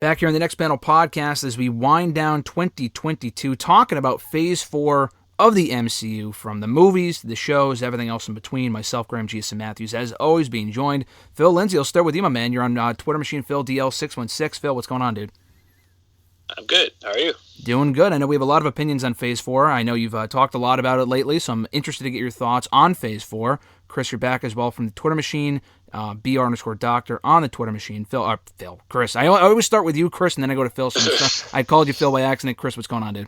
Back here on the Next Panel podcast as we wind down 2022, talking about Phase 4 of the MCU, from the movies, the shows, everything else in between. Myself, Graham G.S. Matthews, as always, being joined. Phil Lindsey, I'll start with you, my man. You're on Twitter Machine Phil, DL616. Phil, what's going on, dude? I'm good. How are you? Doing good. I know we have a lot of opinions on Phase 4. I know you've talked a lot about it lately, so I'm interested to get your thoughts on Phase 4. Chris, you're back as well from the Twitter Machine. BR_Doctor on the Twitter Machine. Chris. I always start with you, Chris, and then I go to Phil. So I called you Phil by accident. Chris, what's going on, dude?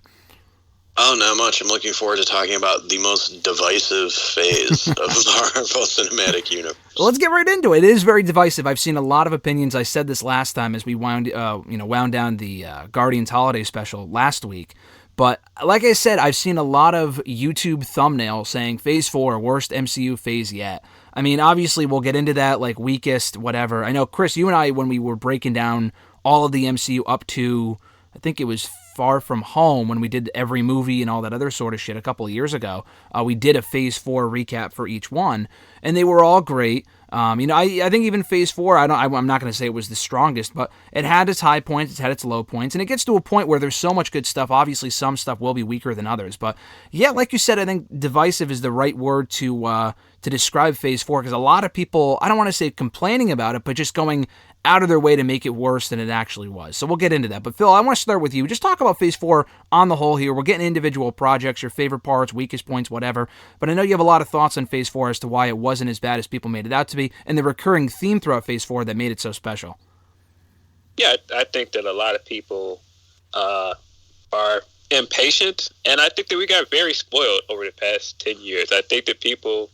Oh, not much. I'm looking forward to talking about the most divisive phase of the Marvel Cinematic Universe. Well, let's get right into it. It is very divisive. I've seen a lot of opinions. I said this last time as we wound down the Guardians Holiday Special last week. But like I said, I've seen a lot of YouTube thumbnails saying Phase 4, worst MCU phase yet. I mean, obviously, we'll get into that, like, weakest, whatever. I know, Chris, you and I, when we were breaking down all of the MCU up to, I think it was Far From Home, when we did every movie and all that other sort of shit a couple of years ago, we did a Phase 4 recap for each one, and they were all great. I think even Phase 4, I'm not going to say it was the strongest, but it had its high points, it had its low points, and it gets to a point where there's so much good stuff. Obviously, some stuff will be weaker than others, but yeah, like you said, I think divisive is the right word to describe Phase 4, because a lot of people, I don't want to say complaining about it, but just going out of their way to make it worse than it actually was. So we'll get into that. But Phil, I want to start with you. Just talk about Phase 4 on the whole here. We're getting individual projects, your favorite parts, weakest points, whatever. But I know you have a lot of thoughts on Phase 4 as to why it wasn't as bad as people made it out to be, and the recurring theme throughout Phase 4 that made it so special. Yeah, I think that a lot of people are impatient, and I think that we got very spoiled over the past 10 years. I think that people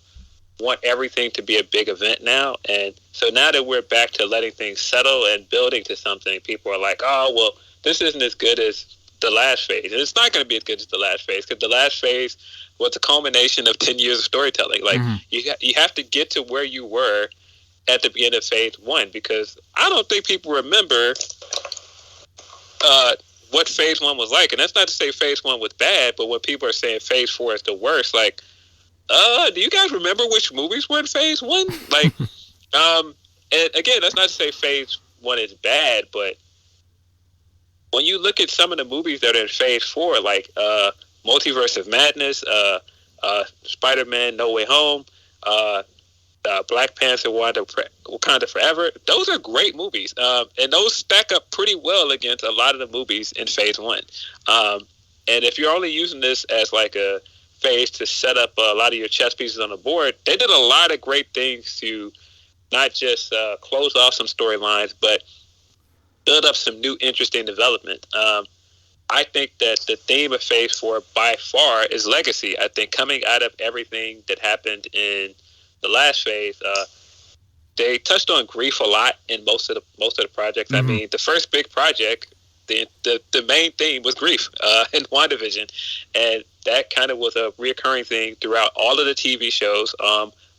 want everything to be a big event now, and so now that we're back to letting things settle and building to something, people are like, oh, well, this isn't as good as the last phase. And it's not going to be as good as the last phase, because the last phase was a culmination of 10 years of storytelling. Like, you have to get to where you were at the beginning of Phase 1, because I don't think people remember what Phase 1 was like. And that's not to say Phase 1 was bad, but when people are saying Phase 4 is the worst, like, do you guys remember which movies were in Phase 1? Like, and again, that's not to say Phase 1 is bad, but when you look at some of the movies that are in Phase 4, like Multiverse of Madness, Spider-Man No Way Home, Black Panther Wakanda Forever, those are great movies. And those stack up pretty well against a lot of the movies in Phase 1. And if you're only using this as like a phase to set up a lot of your chess pieces on the board, they did a lot of great things to not just close off some storylines, but build up some new interesting development. I think that the theme of Phase 4 by far is legacy. I think coming out of everything that happened in the last phase, they touched on grief a lot in most of the projects. I mean, the first big project, the main theme was grief in WandaVision, and that kind of was a reoccurring thing throughout all of the TV shows,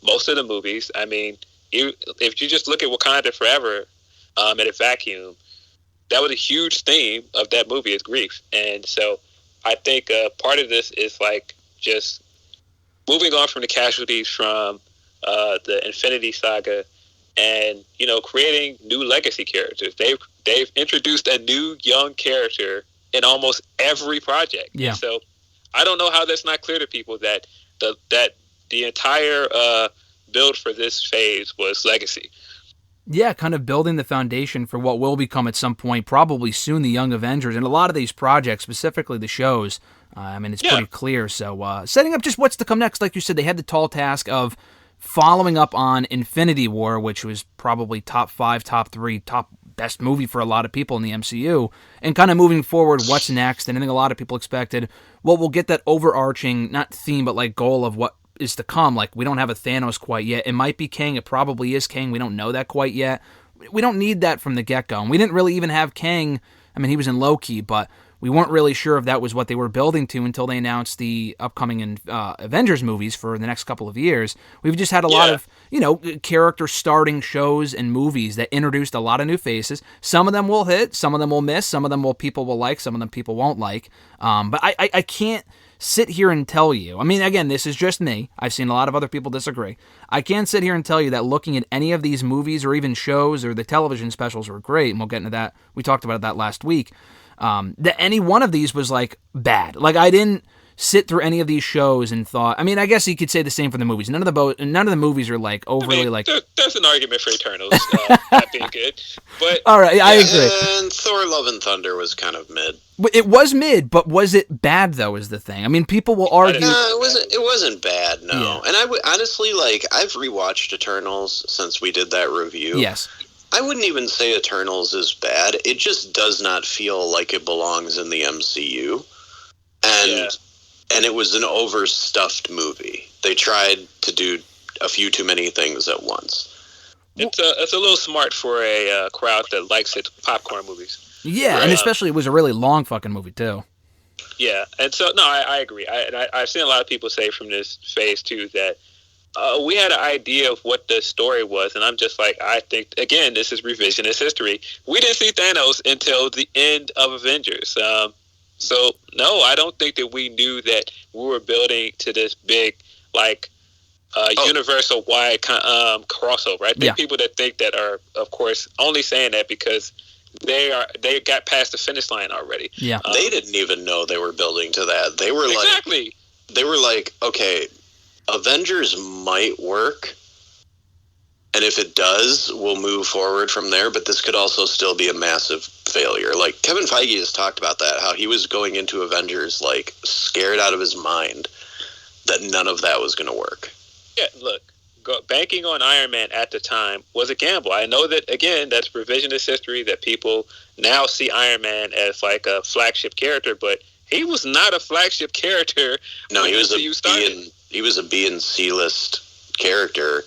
most of the movies. I mean, if you just look at Wakanda Forever in a vacuum, that was a huge theme of that movie, is grief. And so I think part of this is like just moving on from the casualties from the Infinity Saga, and creating new legacy characters. They've introduced a new young character in almost every project. Yeah. And so I don't know how that's not clear to people that the entire build for this phase was legacy. Yeah, kind of building the foundation for what will become at some point, probably soon, the Young Avengers. And a lot of these projects, specifically the shows, it's pretty clear. So setting up just what's to come next. Like you said, they had the tall task of following up on Infinity War, which was probably top 5, top 3, top best movie for a lot of people in the MCU, and kind of moving forward, what's next. And I think a lot of people expected, well, we'll get that overarching, not theme, but like goal of what is to come. Like, we don't have a Thanos quite yet. It might be Kang. It probably is Kang. We don't know that quite yet. We don't need that from the get-go. And we didn't really even have Kang. I mean, he was in Loki, but we weren't really sure if that was what they were building to until they announced the upcoming Avengers movies for the next couple of years. We've just had a lot of, character starting shows and movies that introduced a lot of new faces. Some of them will hit, some of them will miss, some of them people will like, some of them people won't like. But I can't sit here and tell you, I mean, again, this is just me. I've seen a lot of other people disagree. I can't sit here and tell you that looking at any of these movies or even shows or the television specials were great, and we'll get into that. We talked about that last week. That any one of these was, like, bad. Like, I didn't sit through any of these shows and thought, I mean, I guess you could say the same for the movies. None of the movies are, like, overly, like... There's an argument for Eternals not being good. But all right, I agree. And Thor Love and Thunder was kind of mid. It was mid, but was it bad, though, is the thing. I mean, people will argue... No, it wasn't bad, no. Yeah. And I would honestly, like, I've rewatched Eternals since we did that review. Yes. I wouldn't even say Eternals is bad. It just does not feel like it belongs in the MCU. And it was an overstuffed movie. They tried to do a few too many things at once. It's a little smart for a crowd that likes its popcorn movies. Yeah, right. And especially it was a really long fucking movie, too. Yeah, and so, no, I agree. I've seen a lot of people say from this phase, too, that we had an idea of what the story was, and I'm just like, I think, again, this is revisionist history. We didn't see Thanos until the end of Avengers. So, no, I don't think that we knew that we were building to this big, like, universal-wide crossover. I think people that think that are, of course, only saying that because they got past the finish line already. Yeah, they didn't even know they were building to that. They were like, okay, Avengers might work, and if it does, we'll move forward from there, but this could also still be a massive failure. Like, Kevin Feige has talked about that, how he was going into Avengers, like, scared out of his mind that none of that was going to work. Yeah, look, banking on Iron Man at the time was a gamble. I know that, again, that's revisionist history, that people now see Iron Man as, like, a flagship character, but he was not a flagship character. No, he was a B and C list character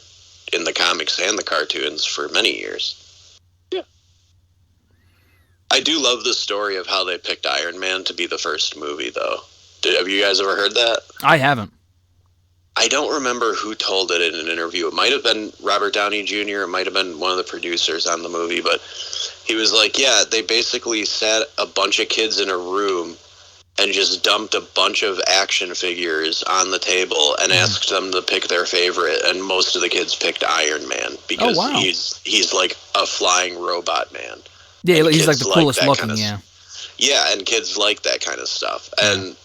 in the comics and the cartoons for many years. Yeah. I do love the story of how they picked Iron Man to be the first movie, though. Have you guys ever heard that? I haven't. I don't remember who told it in an interview. It might have been Robert Downey Jr. It might have been one of the producers on the movie, but he was like, yeah, they basically sat a bunch of kids in a room and just dumped a bunch of action figures on the table and asked them to pick their favorite, and most of the kids picked Iron Man because he's like a flying robot man. Yeah, and he's like the coolest looking, Yeah, and kids like that kind of stuff. And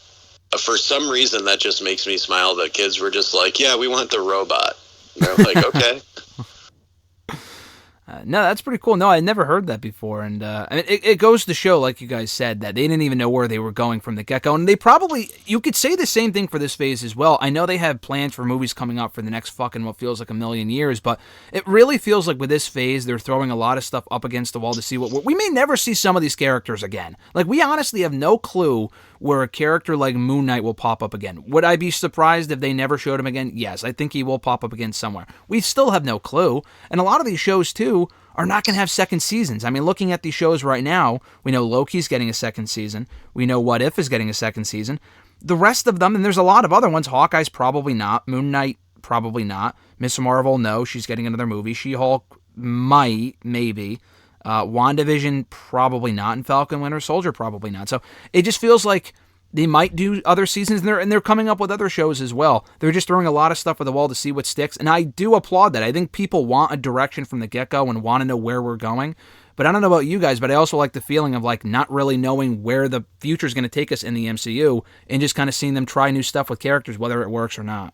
for some reason, that just makes me smile that kids were just like, yeah, we want the robot. And they're like, okay. No, that's pretty cool. No, I never heard that before, and it goes to show, like you guys said, that they didn't even know where they were going from the get-go, and they probably, you could say the same thing for this phase as well. I know they have plans for movies coming up for the next fucking what feels like a million years, but it really feels like with this phase, they're throwing a lot of stuff up against the wall to see what we may never see some of these characters again. Like, we honestly have no clue where a character like Moon Knight will pop up again. Would I be surprised if they never showed him again? Yes, I think he will pop up again somewhere. We still have no clue, and a lot of these shows, too, are not going to have second seasons. I mean, looking at these shows right now, we know Loki's getting a second season. We know What If is getting a second season. The rest of them, and there's a lot of other ones, Hawkeye's probably not, Moon Knight probably not, Miss Marvel, no, she's getting another movie, She-Hulk might, maybe, WandaVision probably not, and Falcon Winter Soldier probably not. So it just feels like they might do other seasons, and they're coming up with other shows as well. They're just throwing a lot of stuff at the wall to see what sticks, and I do applaud that. I think people want a direction from the get-go and want to know where we're going. But I don't know about you guys, but I also like the feeling of like not really knowing where the future is going to take us in the MCU, and just kind of seeing them try new stuff with characters, whether it works or not.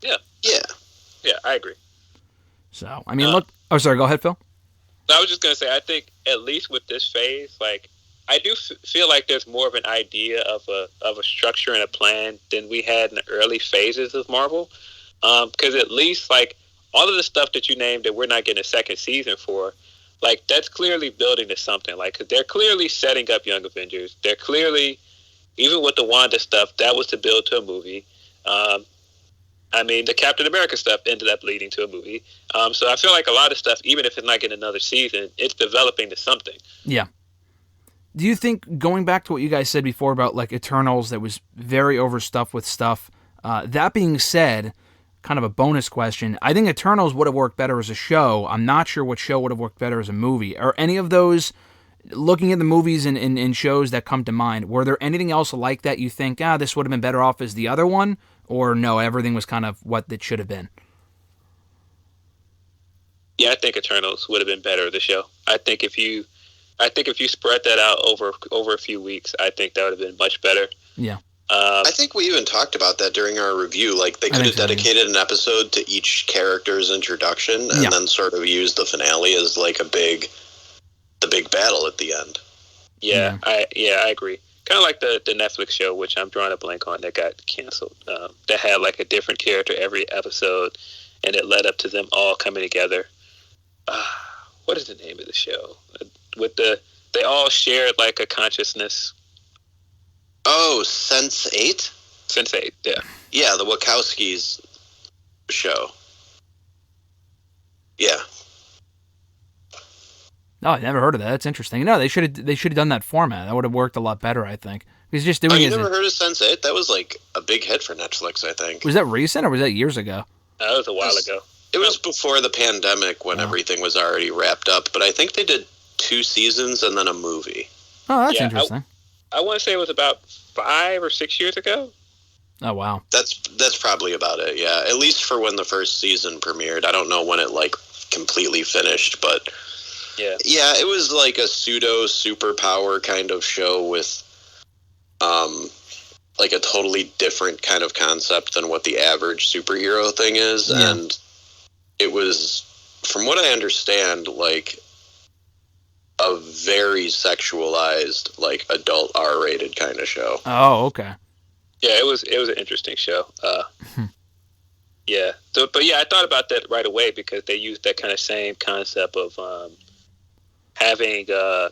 Yeah, I agree. So, I mean, look... Oh, sorry, go ahead, Phil. I was just going to say, I think at least with this phase, like, I do feel like there's more of an idea of a structure and a plan than we had in the early phases of Marvel. Because at least, like, all of the stuff that you named that we're not getting a second season for, like, that's clearly building to something. Like, cause they're clearly setting up Young Avengers. They're clearly, even with the Wanda stuff, that was to build to a movie. I mean, the Captain America stuff ended up leading to a movie. So I feel like a lot of stuff, even if it's not getting another season, it's developing to something. Yeah. Do you think, going back to what you guys said before about, like, Eternals, that was very overstuffed with stuff, that being said, kind of a bonus question, I think Eternals would have worked better as a show. I'm not sure what show would have worked better as a movie. Are any of those looking at the movies and shows that come to mind, were there anything else like that you think, this would have been better off as the other one? Or no, everything was kind of what it should have been? Yeah, I think Eternals would have been better, the show. I think if you spread that out over a few weeks, I think that would have been much better. Yeah. I think we even talked about that during our review. Like, they could have dedicated an episode to each character's introduction and then sort of used the finale as like the big battle at the end. Yeah, I agree. Kind of like the Netflix show, which I'm drawing a blank on, that got canceled. That had like a different character every episode, and it led up to them all coming together. What is the name of the show? They all shared like a consciousness. Oh, Sense8? Sense8, yeah. Yeah, the Wachowskis show. Yeah. No, I never heard of that. That's interesting. No, they should have done that format. That would have worked a lot better, I think. He's just doing. You never heard of Sense8? That was like a big hit for Netflix, I think. Was that recent or was that years ago? That was a while ago. It was before the pandemic when everything was already wrapped up, but I think they did 2 seasons and then a movie. Oh, that's interesting. I want to say it was about 5 or 6 years ago. Oh, wow. That's probably about it, yeah. At least for when the first season premiered. I don't know when it, like, completely finished, but... Yeah. Yeah, it was like a pseudo superpower kind of show with, like, a totally different kind of concept than what the average superhero thing is, and it was, from what I understand, like... a very sexualized, like, adult R-rated kind of show. Oh, okay. Yeah, it was an interesting show. Yeah. So, but yeah, I thought about that right away because they used that kind of same concept of having a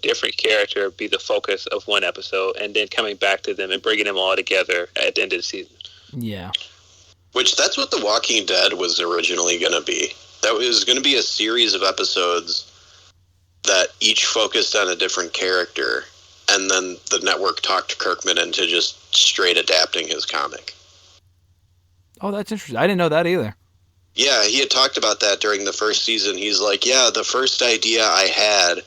different character be the focus of one episode, and then coming back to them and bringing them all together at the end of the season. Yeah. Which that's what The Walking Dead was originally going to be. That was going to be a series of episodes that each focused on a different character, and then the network talked Kirkman into just straight adapting his comic. Oh, that's interesting. I didn't know that either. Yeah, he had talked about that during the first season. He's like, yeah, the first idea I had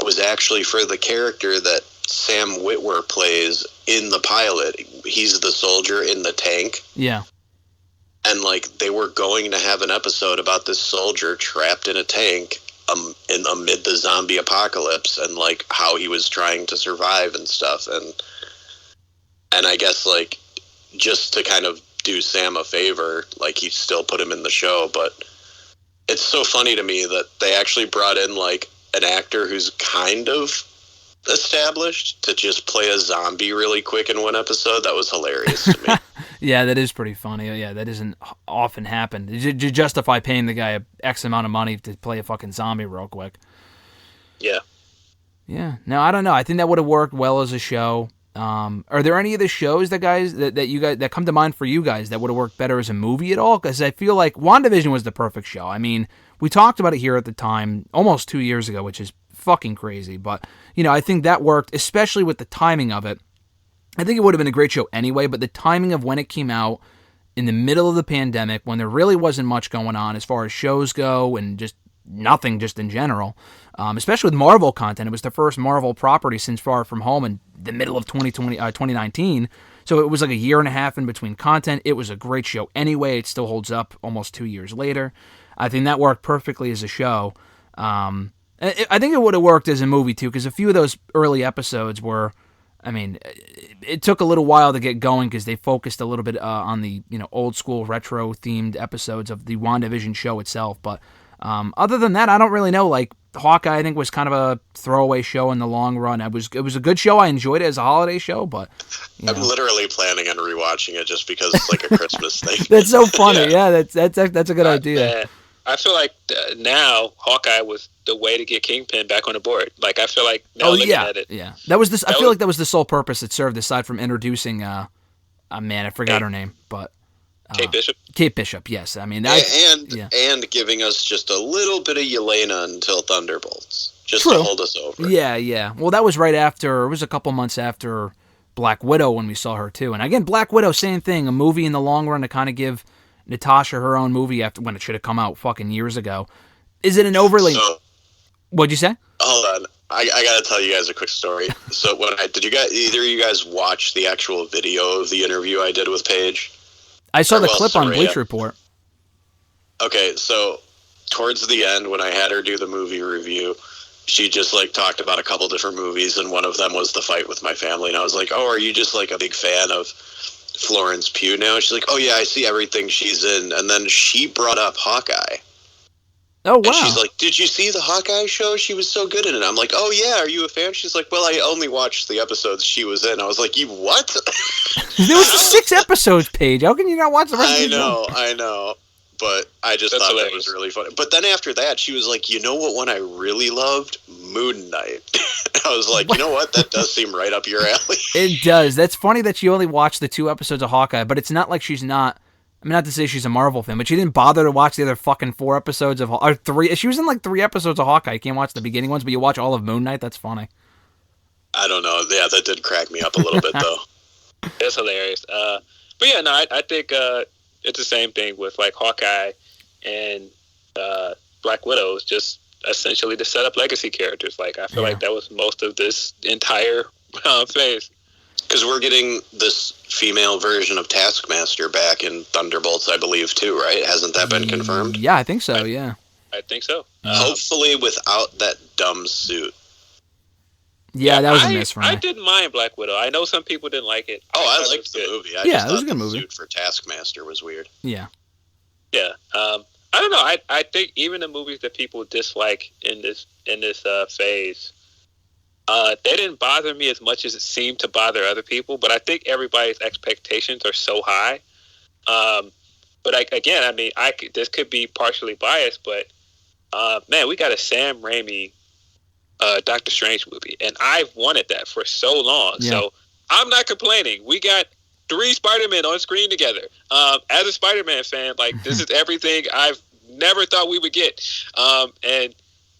was actually for the character that Sam Witwer plays in the pilot. He's the soldier in the tank. Yeah. And, like, they were going to have an episode about this soldier trapped in a tank amid the zombie apocalypse, and like how he was trying to survive and stuff, and I guess, like, just to kind of do Sam a favor, like, he still put him in the show. But it's so funny to me that they actually brought in, like, an actor who's kind of established to just play a zombie really quick in one episode. That was hilarious to me. Yeah, that is pretty funny. Yeah, that doesn't often happen. To justify paying the guy a X amount of money to play a fucking zombie real quick. Yeah. Yeah. No, I don't know. I think that would have worked well as a show. Are there any of the shows that you guys that come to mind for you guys that would have worked better as a movie at all? Because I feel like WandaVision was the perfect show. I mean, we talked about it here at the time almost 2 years ago, which is fucking crazy. But, I think that worked, especially with the timing of it. I think it would have been a great show anyway, but the timing of when it came out in the middle of the pandemic, when there really wasn't much going on as far as shows go and just nothing just in general, especially with Marvel content. It was the first Marvel property since Far From Home in the middle of 2019. So it was like a year and a half in between content. It was a great show anyway. It still holds up almost 2 years later. I think that worked perfectly as a show. I think it would have worked as a movie too, because a few of those early episodes were, I mean, it took a little while to get going because they focused a little bit on the old school retro themed episodes of the WandaVision show itself. But other than that, I don't really know. Like Hawkeye, I think was kind of a throwaway show in the long run. It was a good show. I enjoyed it as a holiday show, but I'm literally planning on rewatching it just because it's like a Christmas thing. That's so funny. Yeah, that's a good idea. I feel like now Hawkeye was the way to get Kingpin back on the board. Like, I feel like now looking at it. Yeah. That was this. I feel like that was the sole purpose it served, aside from introducing, I forgot her name, but Kate Bishop. Kate Bishop, yes. I mean, and giving us just a little bit of Yelena until Thunderbolts, just to hold us over. Yeah. Well, that was right after. It was a couple months after Black Widow when we saw her too. And again, Black Widow, same thing. A movie in the long run to kind of give Natasha her own movie after when it should have come out fucking years ago. Is it an overly? So, what'd you say? Hold on. I gotta tell you guys a quick story. So did either of you guys watch the actual video of the interview I did with Paige? I saw the clip on Bleacher Report. Okay, so towards the end, when I had her do the movie review, she just like talked about a couple different movies, and one of them was The Fight with My Family, and I was like, "Oh, are you just like a big fan of Florence Pugh now?" She's like, "Oh yeah, I see everything she's in," and then she brought up Hawkeye. Oh, wow. And she's like, "Did you see the Hawkeye show? She was so good in it." I'm like, "Oh, yeah, are you a fan?" She's like, "Well, I only watched the episodes she was in." I was like, "You what?" There was 6 episodes, Paige. How can you not watch the rest of the show? I know. But I just thought that was really funny. But then after that, she was like, "You know what one I really loved? Moon Knight." I was like, "You know what? That does seem right up your alley." It does. That's funny that she only watched the 2 episodes of Hawkeye, but it's not like she's not... I mean, not to say she's a Marvel fan, but she didn't bother to watch the other fucking 4 episodes of... Or 3... She was in like 3 episodes of Hawkeye. You can't watch the beginning ones, but you watch all of Moon Knight? That's funny. I don't know. Yeah, that did crack me up a little bit, though. It's hilarious. But yeah, no, I think it's the same thing with like Hawkeye and Black Widow. It's just essentially to set up legacy characters. Like, I feel like that was most of this entire phase. Because we're getting this female version of Taskmaster back in Thunderbolts, I believe, too, right? Hasn't that been confirmed? Yeah, I think so, yeah. I think so. Hopefully without that dumb suit. Yeah, that was a miss for me. I didn't mind Black Widow. I know some people didn't like it. Oh, I liked the movie. I just thought the suit for Taskmaster was weird. Yeah. Yeah. I don't know. I think even the movies that people dislike in this phase, they didn't bother me as much as it seemed to bother other people. But I think everybody's expectations are so high. But again, I mean, this could be partially biased, but man, we got a Sam Raimi Doctor Strange movie, and I've wanted that for so long. Yeah. So I'm not complaining. We got 3 Spider-Men on screen together. As a Spider-Man fan, like, this is everything I've never thought we would get. And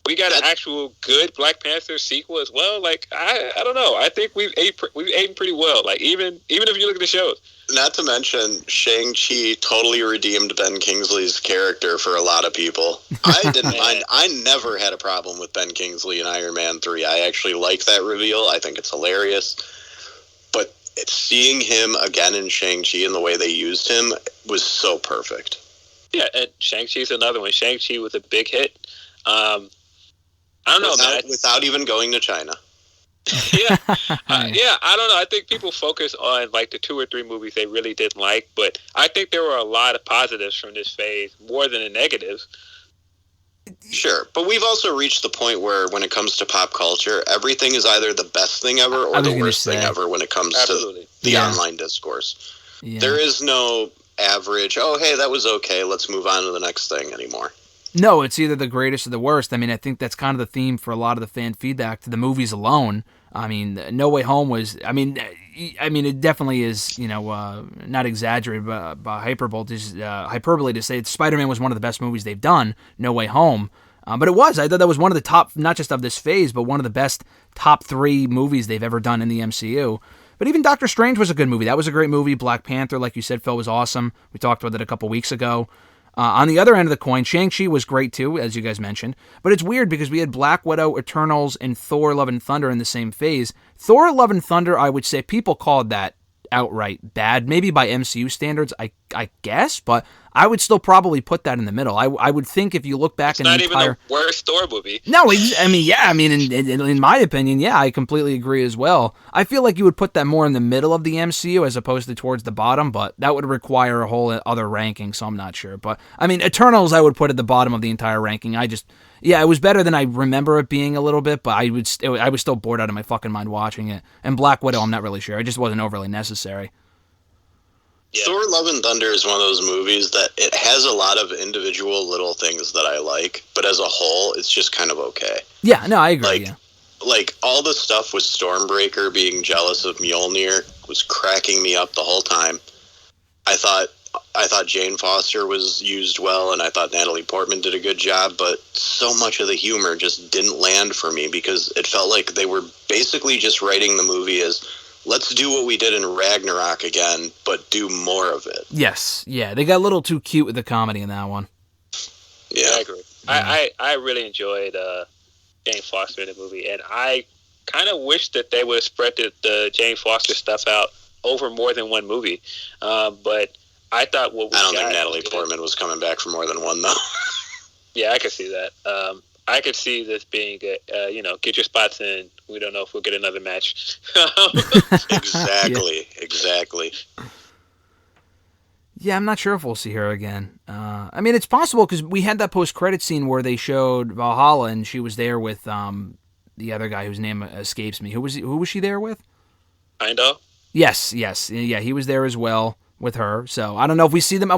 we got an actual good Black Panther sequel as well. Like, I don't know. I think we've eaten pretty well. Like, even if you look at the shows. Not to mention, Shang-Chi totally redeemed Ben Kingsley's character for a lot of people. I didn't mind. I never had a problem with Ben Kingsley in Iron Man 3. I actually like that reveal. I think it's hilarious. But seeing him again in Shang-Chi and the way they used him was so perfect. Yeah, and Shang-Chi's another one. Shang-Chi was a big hit. I don't know, man. Without even going to China. Yeah, I don't know. I think people focus on like the 2 or 3 movies they really didn't like, but I think there were a lot of positives from this phase, more than the negatives. Sure, but we've also reached the point where when it comes to pop culture, everything is either the best thing ever or the worst thing ever when it comes to the online discourse. Yeah. There is no average, oh, hey, that was okay, let's move on to the next thing anymore. No, it's either the greatest or the worst. I mean, I think that's kind of the theme for a lot of the fan feedback to the movies alone. I mean, No Way Home was, I mean, it definitely is, not exaggerated, but hyperbole to say that Spider-Man was one of the best movies they've done, No Way Home. But it was. I thought that was one of the top, not just of this phase, but one of the best top 3 movies they've ever done in the MCU. But even Doctor Strange was a good movie. That was a great movie. Black Panther, like you said, Phil, was awesome. We talked about it a couple weeks ago. On the other end of the coin, Shang-Chi was great too, as you guys mentioned. But it's weird because we had Black Widow, Eternals, and Thor Love and Thunder in the same phase. Thor Love and Thunder, I would say people called that outright bad. Maybe by MCU standards, I guess. But I would still probably put that in the middle. I would think if you look back in the entire... It's not even the worst Thor movie. No, in my opinion, yeah, I completely agree as well. I feel like you would put that more in the middle of the MCU as opposed to towards the bottom, but that would require a whole other ranking, so I'm not sure. But, I mean, Eternals I would put at the bottom of the entire ranking. It was better than I remember it being a little bit, but I was still bored out of my fucking mind watching it. And Black Widow, I'm not really sure. It just wasn't overly necessary. Yeah. Thor Love and Thunder is one of those movies that it has a lot of individual little things that I like, but as a whole, it's just kind of okay. Yeah, no, I agree. Like all the stuff with Stormbreaker being jealous of Mjolnir was cracking me up the whole time. I thought Jane Foster was used well, and I thought Natalie Portman did a good job, but so much of the humor just didn't land for me because it felt like they were basically just writing the movie as, let's do what we did in Ragnarok again, but do more of it. Yes, yeah, they got a little too cute with the comedy in that one. Yeah, I agree. Yeah. I really enjoyed Jane Foster in the movie, and I kind of wish that they would have spread the Jane Foster stuff out over more than one movie. But I thought what we I don't think Natalie Portman was coming back for more than one, though. Yeah, I could see that. I could see this being, get your spots in. We don't know if we'll get another match. Exactly. Yeah, I'm not sure if we'll see her again. I mean, it's possible because we had that post-credit scene where they showed Valhalla, and she was there with the other guy whose name escapes me. Who was she there with? Heimdall? Yes. Yeah, he was there as well with her. So I don't know if we see them.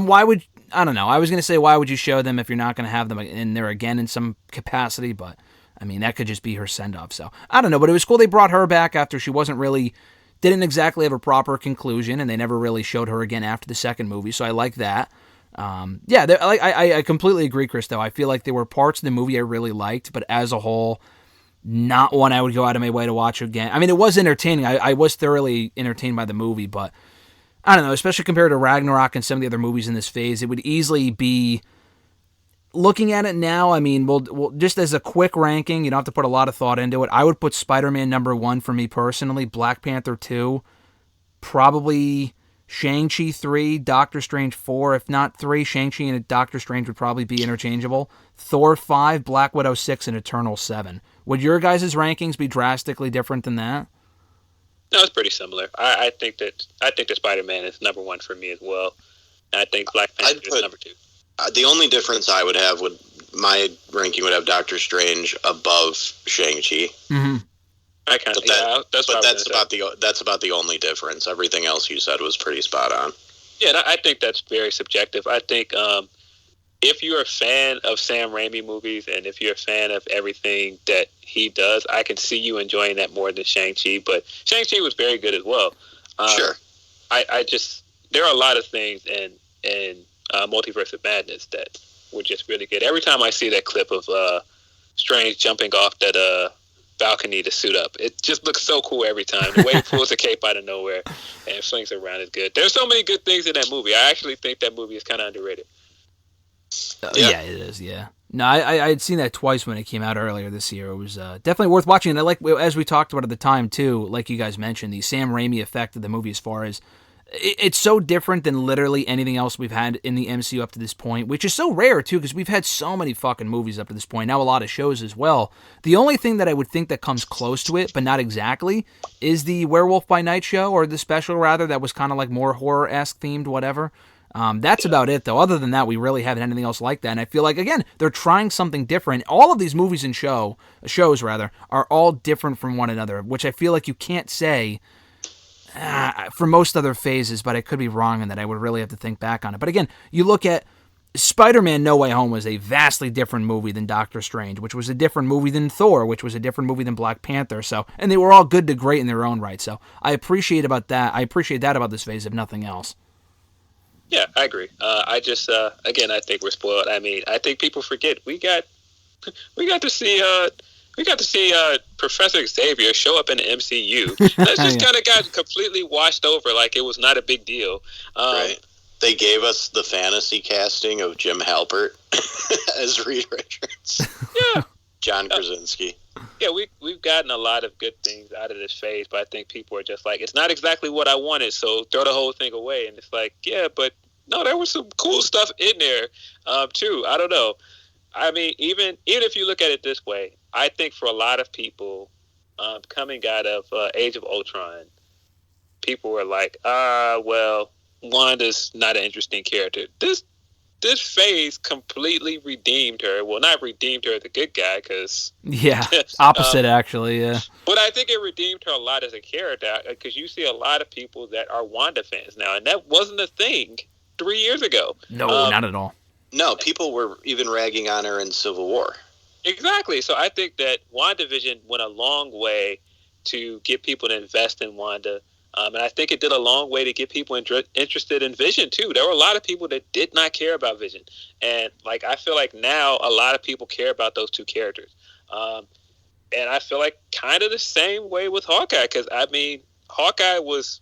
I don't know. I was going to say, why would you show them if you're not going to have them in there again in some capacity? But, I mean, that could just be her send-off. So, I don't know. But it was cool they brought her back after she didn't exactly have a proper conclusion, and they never really showed her again after the second movie. So I like that. I completely agree, Chris, though. I feel like there were parts of the movie I really liked, but as a whole, not one I would go out of my way to watch again. I mean, it was entertaining. I was thoroughly entertained by the movie, but I don't know, especially compared to Ragnarok and some of the other movies in this phase, it would easily be, looking at it now, I mean, we'll just as a quick ranking, you don't have to put a lot of thought into it, I would put Spider-Man number 1 for me personally, Black Panther 2, probably Shang-Chi 3, Doctor Strange 4, if not 3, Shang-Chi and Doctor Strange would probably be interchangeable, Thor 5, Black Widow 6, and Eternal 7. Would your guys' rankings be drastically different than that? No, it's pretty similar. I think that Spider-Man is number 1 for me as well. And I think Black Panther is number 2. The only difference I would have my ranking would have Doctor Strange above Shang-Chi. Mm-hmm. That's about the only difference. Everything else you said was pretty spot on. Yeah, I think that's very subjective. I think if you're a fan of Sam Raimi movies and if you're a fan of everything that he does, I can see you enjoying that more than Shang-Chi. But Shang-Chi was very good as well. Sure. There are a lot of things in Multiverse of Madness that were just really good. Every time I see that clip of Strange jumping off that balcony to suit up, it just looks so cool every time. The way he pulls a cape out of nowhere and flings it around is good. There's so many good things in that movie. I actually think that movie is kind of underrated. Yeah, it is, yeah. No, I had seen that twice when it came out earlier this year. It was definitely worth watching. And I like, as we talked about at the time, too, like you guys mentioned, the Sam Raimi effect of the movie as far as it's so different than literally anything else we've had in the MCU up to this point, which is so rare, too, because we've had so many fucking movies up to this point. Now a lot of shows as well. The only thing that I would think that comes close to it, but not exactly, is the Werewolf by Night show, or the special, rather, that was kind of like more horror-esque themed, whatever. That's about it, though. Other than that, we really haven't had anything else like that. And I feel like, again, they're trying something different. All of these movies and shows, are all different from one another, which I feel like you can't say for most other phases, but I could be wrong in that. I would really have to think back on it. But again, you look at Spider-Man No Way Home was a vastly different movie than Doctor Strange, which was a different movie than Thor, which was a different movie than Black Panther. So, and they were all good to great in their own right. So I appreciate that about this phase, if nothing else. Yeah, I agree. I just, again, I think we're spoiled. I mean, I think people forget we got to see Professor Xavier show up in the MCU. That just kind of got completely washed over, like it was not a big deal. Right. They gave us the fantasy casting of Jim Halpert as Reed Richards. Yeah. John Krasinski. Yeah, we've gotten a lot of good things out of this phase, but I think people are just like, it's not exactly what I wanted, so throw the whole thing away. And it's like, yeah, but no, there was some cool stuff in there, too. I don't know. I mean, even if you look at it this way, I think for a lot of people, coming out of Age of Ultron, people were like, well, Wanda's not an interesting character. This phase completely redeemed her. Well, not redeemed her as a good guy, because... Yeah, opposite, actually, yeah. But I think it redeemed her a lot as a character, because you see a lot of people that are Wanda fans now, and that wasn't a thing 3 years ago. No, not at all. No, people were even ragging on her in Civil War. Exactly. So I think that WandaVision went a long way to get people to invest in Wanda. And I think it did a long way to get people interested in Vision, too. There were a lot of people that did not care about Vision. And, like, I feel like now a lot of people care about those two characters. And I feel like kind of the same way with Hawkeye, because, I mean, Hawkeye was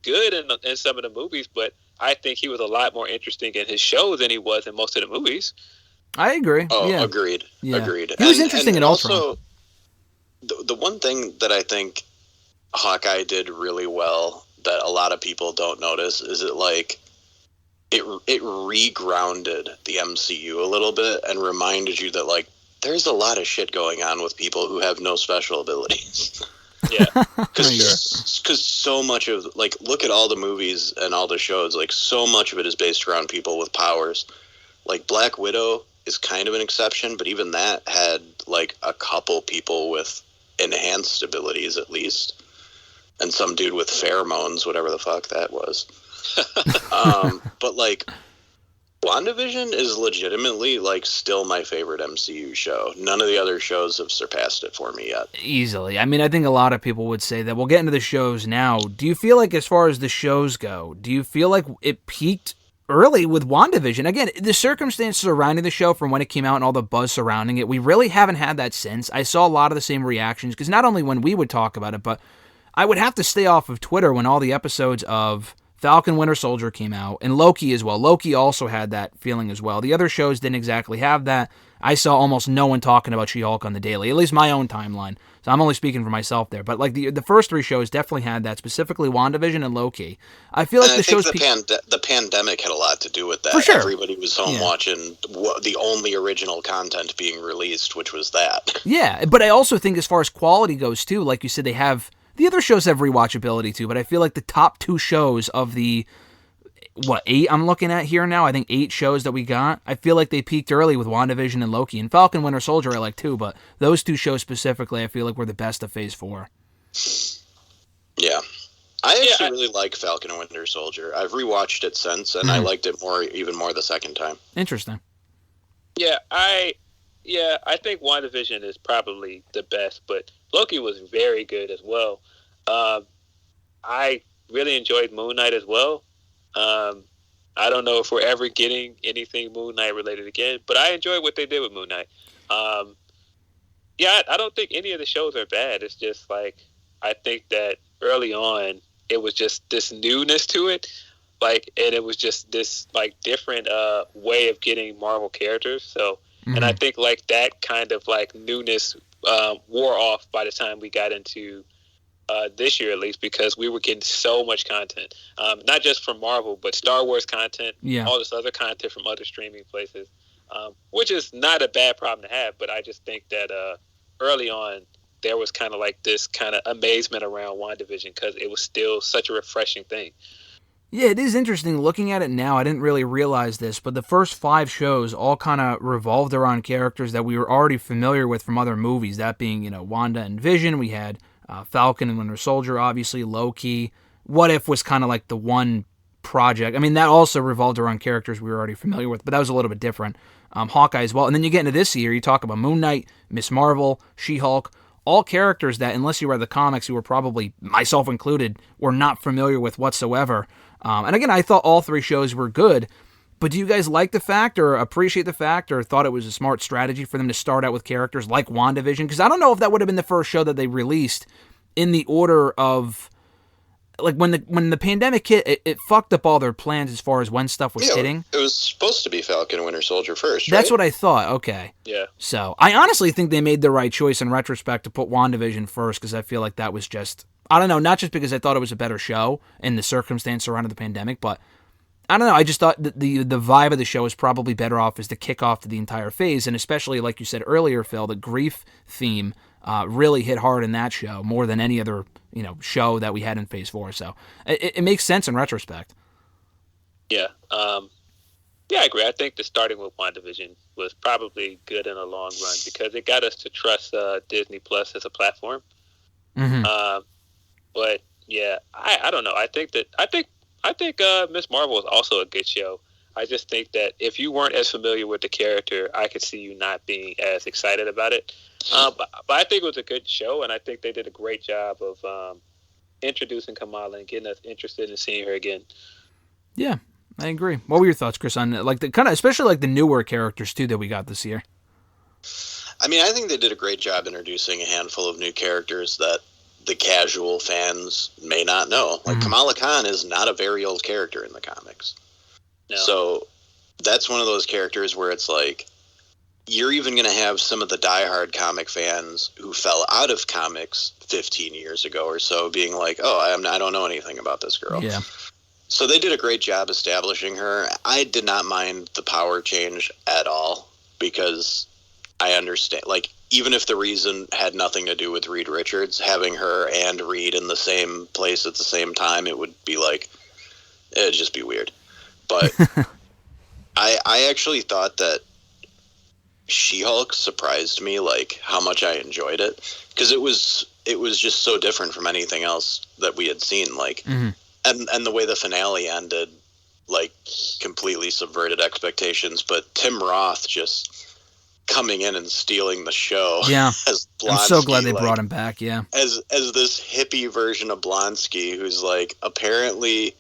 good in some of the movies, but I think he was a lot more interesting in his shows than he was in most of the movies. I agree. Oh, yeah. Agreed. Yeah. Agreed. He was interesting in Ultron. the one thing that I think Hawkeye did really well that a lot of people don't notice is it re-grounded the MCU a little bit and reminded you that, like, there's a lot of shit going on with people who have no special abilities. Yeah, because so much of, like, look at all the movies and all the shows, like, so much of it is based around people with powers. Like, Black Widow is kind of an exception, but even that had, like, a couple people with enhanced abilities at least, and some dude with pheromones, whatever the fuck that was. But, like, WandaVision is legitimately, like, still my favorite MCU show. None of the other shows have surpassed it for me yet. Easily. I mean, I think a lot of people would say that. We'll get into the shows now. Do you feel like, as far as the shows go, do you feel like it peaked early with WandaVision? Again, the circumstances surrounding the show from when it came out and all the buzz surrounding it, we really haven't had that since. I saw a lot of the same reactions, because not only when we would talk about it, but I would have to stay off of Twitter when all the episodes of Falcon Winter Soldier came out, and Loki as well. Loki also had that feeling as well. The other shows didn't exactly have that. I saw almost no one talking about She-Hulk on the daily, at least my own timeline. So I'm only speaking for myself there. But like the first three shows definitely had that, specifically WandaVision and Loki. I feel like and the shows... the pandemic had a lot to do with that. For sure. Everybody was home watching the only original content being released, which was that. Yeah, but I also think as far as quality goes too, like you said, they have... The other shows have rewatchability too, but I feel like the top two shows of the, 8 I'm looking at here now? I think 8 shows that we got. I feel like they peaked early with WandaVision and Loki. And Falcon Winter Soldier I like too, but those two shows specifically I feel like were the best of Phase 4. Yeah. I actually really like Falcon and Winter Soldier. I've rewatched it since, and I liked it even more the second time. Interesting. Yeah, I think WandaVision is probably the best, but Loki was very good as well. I really enjoyed Moon Knight as well. I don't know if we're ever getting anything Moon Knight related again, but I enjoyed what they did with Moon Knight. I don't think any of the shows are bad. It's just like, I think that early on, it was just this newness to it. Like, and it was just this, like, different way of getting Marvel characters. So, and I think, like, that kind of, like, newness wore off by the time we got into this year, at least, because we were getting so much content, not just from Marvel, but Star Wars content, all this other content from other streaming places, which is not a bad problem to have. But I just think that early on, there was kind of like this kind of amazement around WandaVision because it was still such a refreshing thing. Yeah, it is interesting looking at it now. I didn't really realize this, but the first 5 shows all kind of revolved around characters that we were already familiar with from other movies, that being, Wanda and Vision. We had Falcon and Winter Soldier, obviously, Loki. What If was kind of like the one project. I mean, that also revolved around characters we were already familiar with, but that was a little bit different. Hawkeye as well. And then you get into this year, you talk about Moon Knight, Miss Marvel, She-Hulk, all characters that, unless you read the comics, you were probably, myself included, were not familiar with whatsoever. And again, I thought all 3 shows were good, but do you guys like the fact or appreciate the fact or thought it was a smart strategy for them to start out with characters like WandaVision? Because I don't know if that would have been the first show that they released in the order of, like, when the pandemic hit, it fucked up all their plans as far as when stuff was hitting. It was supposed to be Falcon and Winter Soldier first, right? That's what I thought. Okay. Yeah. So I honestly think they made the right choice in retrospect to put WandaVision first, because I feel like that was just, I don't know, not just because I thought it was a better show in the circumstance surrounding the pandemic, but I don't know, I just thought that the vibe of the show is probably better off as the kickoff to the entire phase, and especially, like you said earlier, Phil, the grief theme really hit hard in that show, more than any other show that we had in Phase 4, so it makes sense in retrospect. Yeah. Yeah, I agree. I think the starting with WandaVision was probably good in the long run because it got us to trust Disney Plus as a platform. But yeah, I don't know. I think Miss Marvel is also a good show. I just think that if you weren't as familiar with the character, I could see you not being as excited about it. But I think it was a good show, and I think they did a great job of introducing Kamala and getting us interested in seeing her again. Yeah, I agree. What were your thoughts, Chris, on like the kind of, especially like the newer characters too that we got this year? I mean, I think they did a great job introducing a handful of new characters that the casual fans may not know. Like Kamala Khan is not a very old character in the comics. No. So that's one of those characters where it's like, you're even going to have some of the diehard comic fans who fell out of comics 15 years ago or so being like, oh, I don't know anything about this girl. Yeah. So they did a great job establishing her. I did not mind the power change at all because I understand, like, even if the reason had nothing to do with Reed Richards, having her and Reed in the same place at the same time, it would be like, it'd just be weird. But I actually thought that She-Hulk surprised me, like, how much I enjoyed it. Because it was just so different from anything else that we had seen, like, and the way the finale ended, like, completely subverted expectations. But Tim Roth just coming in and stealing the show. Yeah, as Blonsky, I'm so glad they like, brought him back. Yeah, as this hippie version of Blonsky, who's like apparently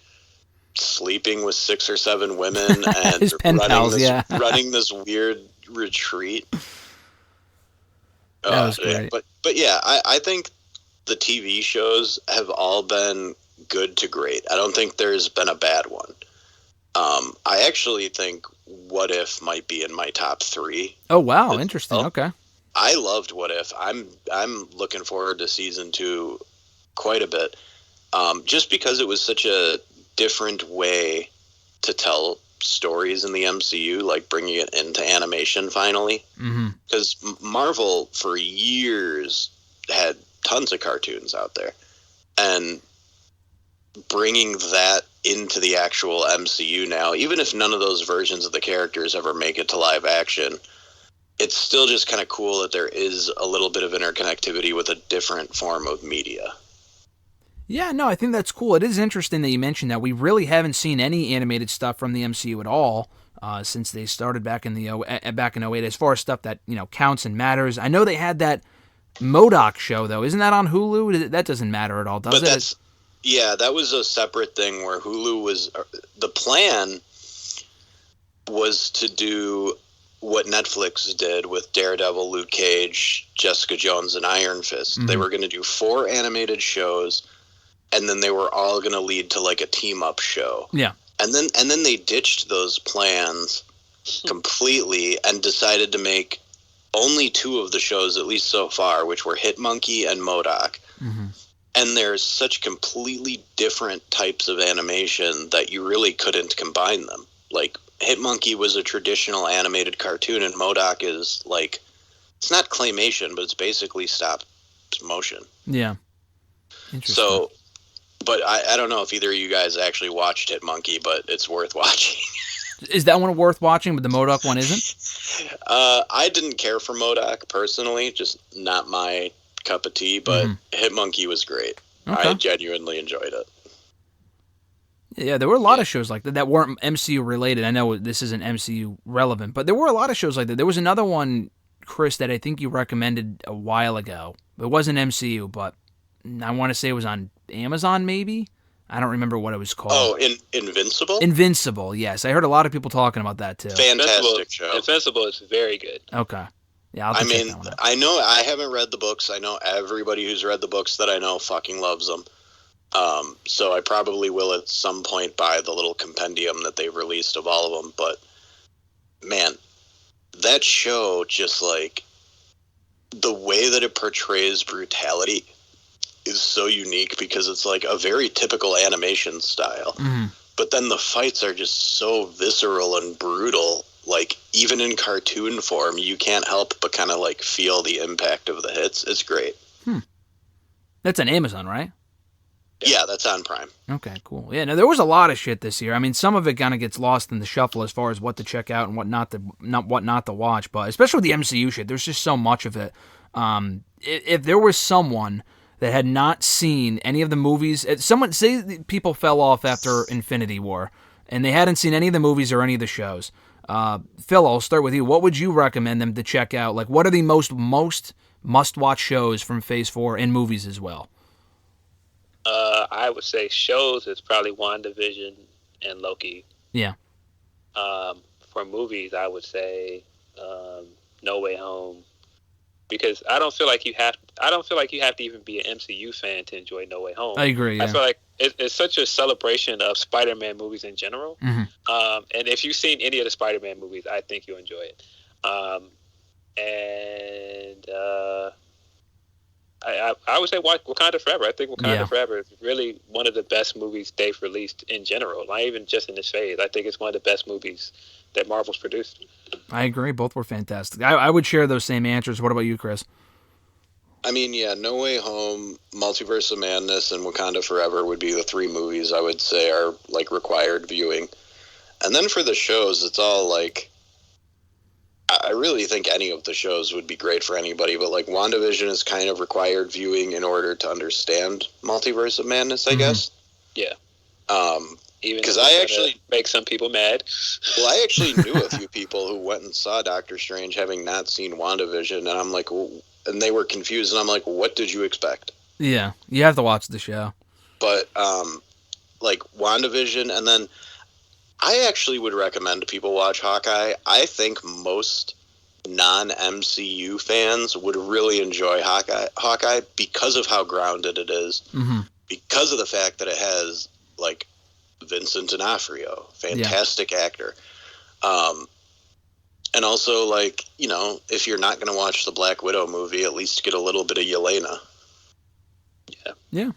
sleeping with 6 or 7 women and his pen pals, running this weird retreat. That was great. Yeah. But yeah, I think the TV shows have all been good to great. I don't think there's been a bad one. I actually think What If might be in my top 3. Oh wow, interesting. Okay. I loved What If. I'm looking forward to season 2 quite a bit. Just because it was such a different way to tell stories in the MCU, like bringing it into animation finally. Because Marvel for years had tons of cartoons out there, and bringing that into the actual MCU now, even if none of those versions of the characters ever make it to live action, it's still just kind of cool that there is a little bit of interconnectivity with a different form of media. Yeah, no, I think that's cool. It is interesting that you mentioned that. We really haven't seen any animated stuff from the MCU at all since they started back in back in 08. As far as stuff that counts and matters, I know they had that MODOK show though. Isn't that on Hulu? That doesn't matter at all, does it? Yeah, that was a separate thing where Hulu was. The plan was to do what Netflix did with Daredevil, Luke Cage, Jessica Jones, and Iron Fist. They were going to do 4 animated shows, and then they were all going to lead to like a team-up show. Yeah. And then they ditched those plans completely and decided to make only 2 of the shows, at least so far, which were Hitmonkey and MODOK. And there's such completely different types of animation that you really couldn't combine them. Like, Hitmonkey was a traditional animated cartoon, and MODOK is like, it's not claymation, but it's basically stop motion. Yeah. Interesting. So, but I don't know if either of you guys actually watched Hitmonkey, but it's worth watching. Is that one worth watching, but the MODOK one isn't? I didn't care for MODOK personally, just not my cup of tea, but Hitmonkey was great. Okay. I genuinely enjoyed it. Yeah, there were a lot of shows like that weren't MCU related. I know this isn't MCU relevant, but there were a lot of shows like that. There was another one, Chris, that I think you recommended a while ago. It wasn't MCU, but I want to say it was on Amazon, maybe? I don't remember what it was called. Oh, Invincible? Invincible, yes. I heard a lot of people talking about that, too. Fantastic show. Invincible is very good. Okay. Yeah, I mean, I know I haven't read the books. I know everybody who's read the books that I know fucking loves them. So I probably will at some point buy the little compendium that they've released of all of them. But, man, that show, just like, the way that it portrays brutality is so unique because it's like a very typical animation style. But then the fights are just so visceral and brutal. Like, even in cartoon form, you can't help but kind of, like, feel the impact of the hits. It's great. That's on Amazon, right? Yeah, that's on Prime. Okay, cool. Yeah, no, there was a lot of shit this year. I mean, some of it kind of gets lost in the shuffle as far as what to check out and what not to watch. But especially with the MCU shit, there's just so much of it. If there was someone that had not seen any of the movies, say people fell off after Infinity War, and they hadn't seen any of the movies or any of the shows. Phil, I'll start with you. What would you recommend them to check out? Like, what are the most must-watch shows from Phase 4 and movies as well? I would say shows is probably WandaVision and Loki. Yeah. For movies, I would say No Way Home, because I don't feel like you have to even be an MCU fan to enjoy No Way Home. I agree. Yeah. I feel like it's such a celebration of Spider-Man movies in general. And if you've seen any of the Spider-Man movies, I think you'll enjoy it. and I would say Wakanda Forever. I think Wakanda Forever is really one of the best movies they've released in general, not even just in this phase. I think it's one of the best movies that Marvel's produced. I agree. Both were fantastic. I would share those same answers. What about you, Chris? I mean, yeah, No Way Home, Multiverse of Madness, and Wakanda Forever would be the three movies I would say are, like, required viewing. And then for the shows, it's all, like, I really think any of the shows would be great for anybody, but, like, WandaVision is kind of required viewing in order to understand Multiverse of Madness, I guess. Yeah. Even because I actually make some people mad. Well, I actually knew a few people who went and saw Doctor Strange having not seen WandaVision, and I'm like, well, and they were confused, and I'm like, what did you expect? Yeah, you have to watch the show. But, like, WandaVision, and then I actually would recommend people watch Hawkeye. I think most non-MCU fans would really enjoy Hawkeye because of how grounded it is, because of the fact that it has, like, Vincent D'Onofrio, fantastic actor. And also, like, you know, if you're not going to watch the Black Widow movie, at least get a little bit of Yelena. Yeah,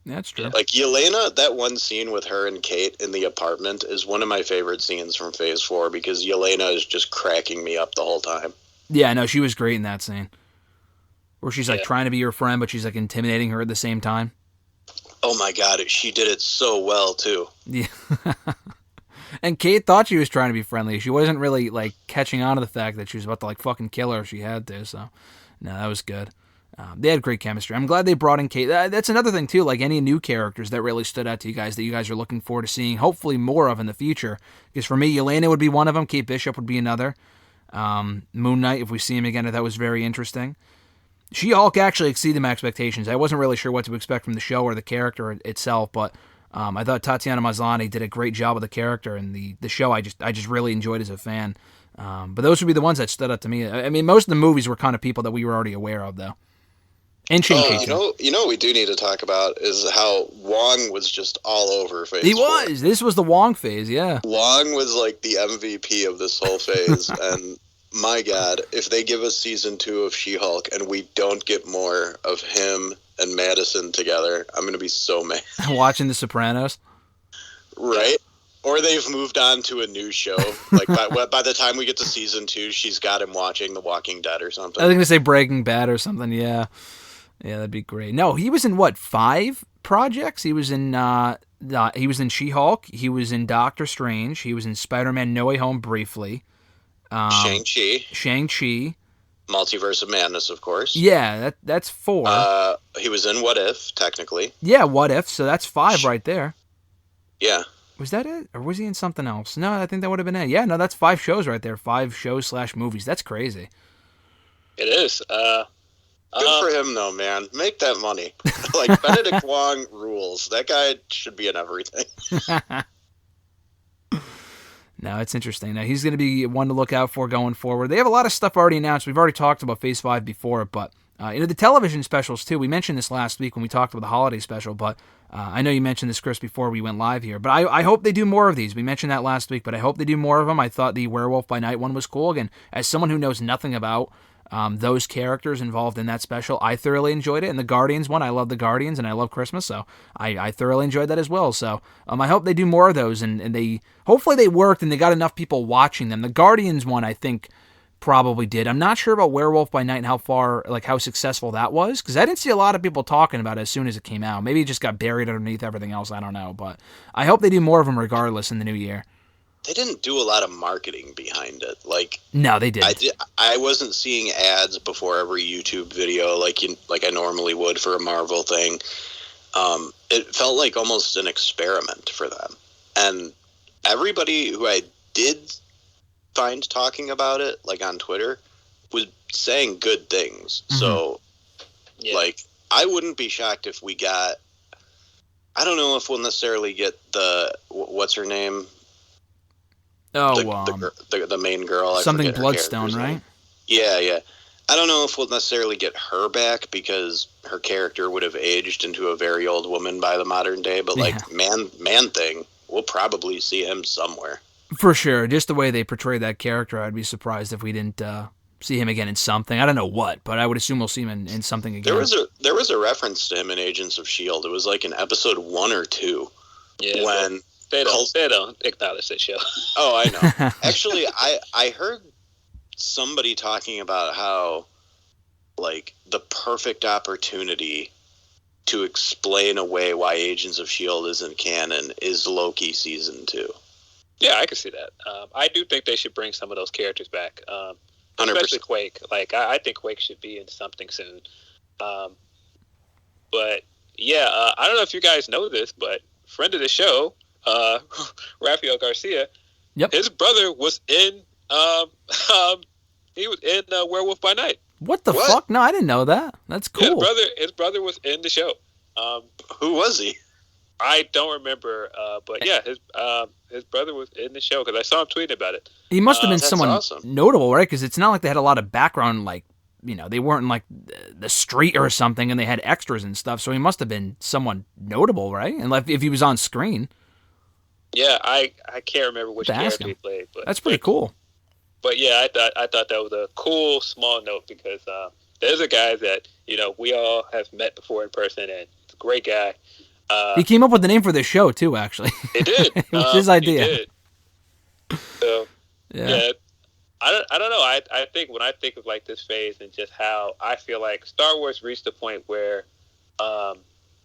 that's true. Like, Yelena, that one scene with her and Kate in the apartment is one of my favorite scenes from Phase 4 because Yelena is just cracking me up the whole time. Yeah, no, she was great in that scene. Where she's, like, trying to be her friend, but she's, like, intimidating her at the same time. Oh, my God, she did it so well, too. Yeah. And Kate thought she was trying to be friendly. She wasn't really, like, catching on to the fact that she was about to, like, fucking kill her if she had to, so. No, that was good. They had great chemistry. I'm glad they brought in Kate. That's another thing, too, like, any new characters that really stood out to you guys that you guys are looking forward to seeing, hopefully more of in the future. Because for me, Yelena would be one of them. Kate Bishop would be another. Moon Knight, if we see him again, that was very interesting. She-Hulk actually exceeded my expectations. I wasn't really sure what to expect from the show or the character itself, but I thought Tatiana Maslany did a great job with the character, and the show I just really enjoyed as a fan. But those would be the ones that stood out to me. I mean, most of the movies were kind of people that we were already aware of, though. And Shang-Chi. You know what we do need to talk about is how Wong was just all over Phase 4. He was. This was the Wong phase, yeah. Wong was like the MVP of this whole phase, and my God, if they give us season 2 of She-Hulk and we don't get more of him and Madison together, I'm going to be so mad. Watching The Sopranos? Right? Or they've moved on to a new show. Like, by the time we get to season 2, she's got him watching The Walking Dead or something. I was going to say Breaking Bad or something, yeah. Yeah, that'd be great. No, he was in, 5 projects? He was in She-Hulk, he was in Doctor Strange, he was in Spider-Man No Way Home briefly. Shang-Chi. Multiverse of Madness, of course. Yeah, that's 4. He was in What If, technically. Yeah, What If, so that's 5 right there. Yeah. Was that it? Or was he in something else? No, I think that would have been it. Yeah, no, that's 5 shows right there. 5 shows / movies. That's crazy. It is. Good for him, though, man. Make that money. Like, Benedict Wong rules. That guy should be in everything. No, it's interesting. Now, he's going to be one to look out for going forward. They have a lot of stuff already announced. We've already talked about Phase 5 before, but the television specials, too. We mentioned this last week when we talked about the holiday special, but I know you mentioned this, Chris, before we went live here, but I hope they do more of these. We mentioned that last week, but I hope they do more of them. I thought the Werewolf by Night one was cool. Again, as someone who knows nothing about those characters involved in that special, I thoroughly enjoyed it. And the Guardians one, I love the Guardians and I love Christmas, so I thoroughly enjoyed that as well. So I hope they do more of those, and they hopefully they worked and they got enough people watching them. The Guardians one, I think, probably did. I'm not sure about Werewolf by Night and how successful that was, because I didn't see a lot of people talking about it as soon as it came out. Maybe it just got buried underneath everything else. I don't know, but I hope they do more of them regardless in the new year. They didn't do a lot of marketing behind it. Like, no, they didn't. I wasn't seeing ads before every YouTube video like I normally would for a Marvel thing. It felt like almost an experiment for them. And everybody who I did find talking about it, like on Twitter, was saying good things. Mm-hmm. So, like, I wouldn't be shocked if we got... I don't know if we'll necessarily get what's her name? Oh, the main girl. Something Bloodstone, right? Yeah. I don't know if we'll necessarily get her back because her character would have aged into a very old woman by the modern day. But Man-Thing, we'll probably see him somewhere. For sure. Just the way they portray that character, I'd be surprised if we didn't see him again in something. I don't know what, but I would assume we'll see him in something again. There was a reference to him in Agents of S.H.I.E.L.D. It was like in episode 1 or 2. Yeah, when they don't acknowledge that show. Oh, I know. Actually, I heard somebody talking about how, like, the perfect opportunity to explain away why Agents of S.H.I.E.L.D. isn't canon is Loki season 2. Yeah, I can see that. I do think they should bring some of those characters back, 100%. especially Quake. Like, I think Quake should be in something soon. But yeah, I don't know if you guys know this, but friend of the show, Rafael Garcia, yep, his brother was in he was in Werewolf by Night. What the fuck? No, I didn't know that. That's cool. His brother was in the show. Who was he? I don't remember, but yeah, his brother was in the show because I saw him tweeting about it. He must have been someone awesome. notable, right? Because it's not like they had a lot of background, like, you know, they weren't in, like, the street or something, and they had extras and stuff, so he must have been someone notable, right? And like, if he was on screen. Yeah, I can't remember which character he played. But that's pretty cool. But yeah, I thought that was a cool small note because there's a guy that, you know, we all have met before in person, and it's a great guy. He came up with the name for the show too, actually. He did. It was his idea. He did. So yeah, I don't know. I think when I think of like this phase and just how I feel like Star Wars reached the point where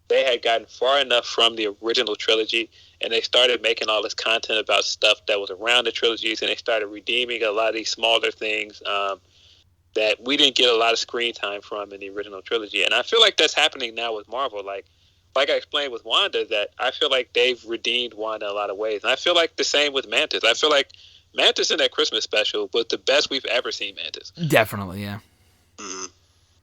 they had gotten far enough from the original trilogy, and they started making all this content about stuff that was around the trilogies, and they started redeeming a lot of these smaller things that we didn't get a lot of screen time from in the original trilogy. And I feel like that's happening now with Marvel. Like I explained with Wanda, that I feel like they've redeemed Wanda in a lot of ways. And I feel like the same with Mantis. I feel like Mantis in that Christmas special was the best we've ever seen Mantis. Definitely, yeah.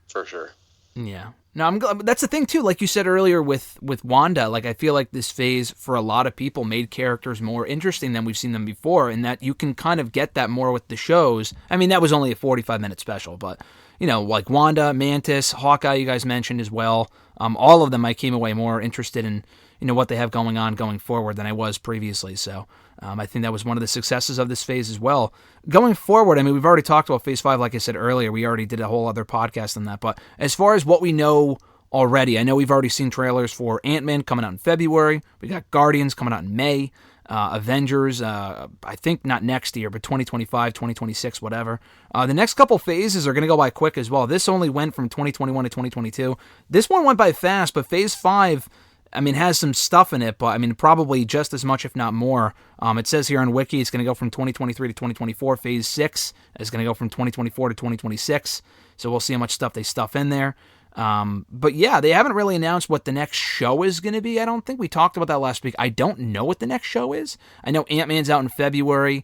For sure. Yeah. No, I'm glad. That's the thing too. Like you said earlier with Wanda, like I feel like this phase for a lot of people made characters more interesting than we've seen them before, and that you can kind of get that more with the shows. I mean, that was only a 45-minute special, but you know, like Wanda, Mantis, Hawkeye, you guys mentioned as well. All of them, I came away more interested in, you know, what they have going on going forward than I was previously. So I think that was one of the successes of this phase as well. Going forward, I mean, we've already talked about Phase 5, like I said earlier. We already did a whole other podcast on that. But as far as what we know already, I know we've already seen trailers for Ant-Man coming out in February. We got Guardians coming out in May. Avengers, I think not next year, but 2025, 2026, whatever. The next couple phases are going to go by quick as well. This only went from 2021 to 2022. This one went by fast, but Phase 5, I mean, has some stuff in it, but I mean, probably just as much, if not more. It says here on Wiki it's going to go from 2023 to 2024. Phase 6 is going to go from 2024 to 2026. So we'll see how much stuff they stuff in there. But yeah, they haven't really announced what the next show is going to be. I don't think we talked about that last week. I don't know what the next show is. I know Ant-Man's out in February.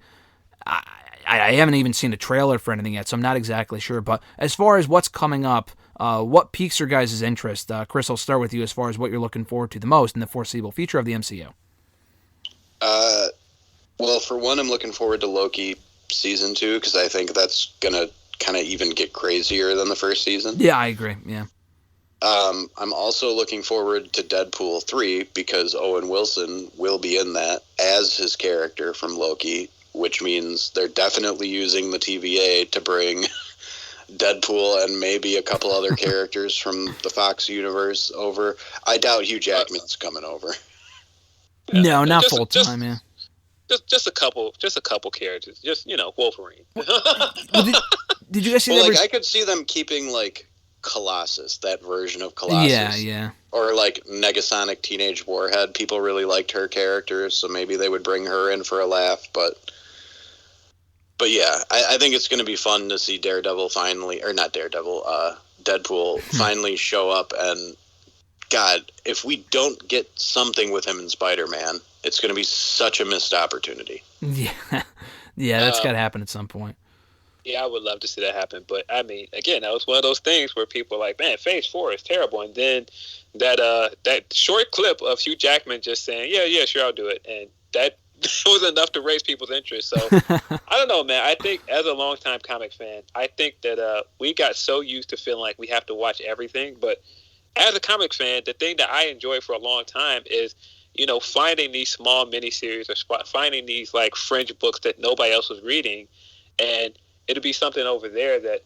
I haven't even seen a trailer for anything yet, so I'm not exactly sure. But as far as what's coming up, what piques your guys' interest? Chris, I'll start with you as far as what you're looking forward to the most in the foreseeable future of the MCU. Well, for one, I'm looking forward to Loki season 2 because I think that's going to kind of even get crazier than the first season. Yeah, I agree. Yeah. I'm also looking forward to Deadpool 3 because Owen Wilson will be in that as his character from Loki, which means they're definitely using the TVA to bring Deadpool and maybe a couple other characters from the Fox universe over. I doubt Hugh Jackman's coming over. Yeah, no, not full time. Yeah. Just a couple characters. Just, you know, Wolverine. Did you guys see that? Like, I could see them keeping, like, Colossus, that version of Colossus. Yeah. Or, like, Negasonic Teenage Warhead. People really liked her character, so maybe they would bring her in for a laugh. But yeah, I think it's going to be fun to see Deadpool finally show up. And, God, if we don't get something with him in Spider-Man, it's going to be such a missed opportunity. Yeah, that's got to happen at some point. Yeah, I would love to see that happen. But, I mean, again, that was one of those things where people are like, man, Phase 4 is terrible. And then that short clip of Hugh Jackman just saying, yeah, sure, I'll do it. And that was enough to raise people's interest. So, I don't know, man. I think as a longtime comic fan, I think that we got so used to feeling like we have to watch everything. But as a comic fan, the thing that I enjoy for a long time is, you know, finding these small miniseries or finding these, like, fringe books that nobody else was reading and it'll be something over there that,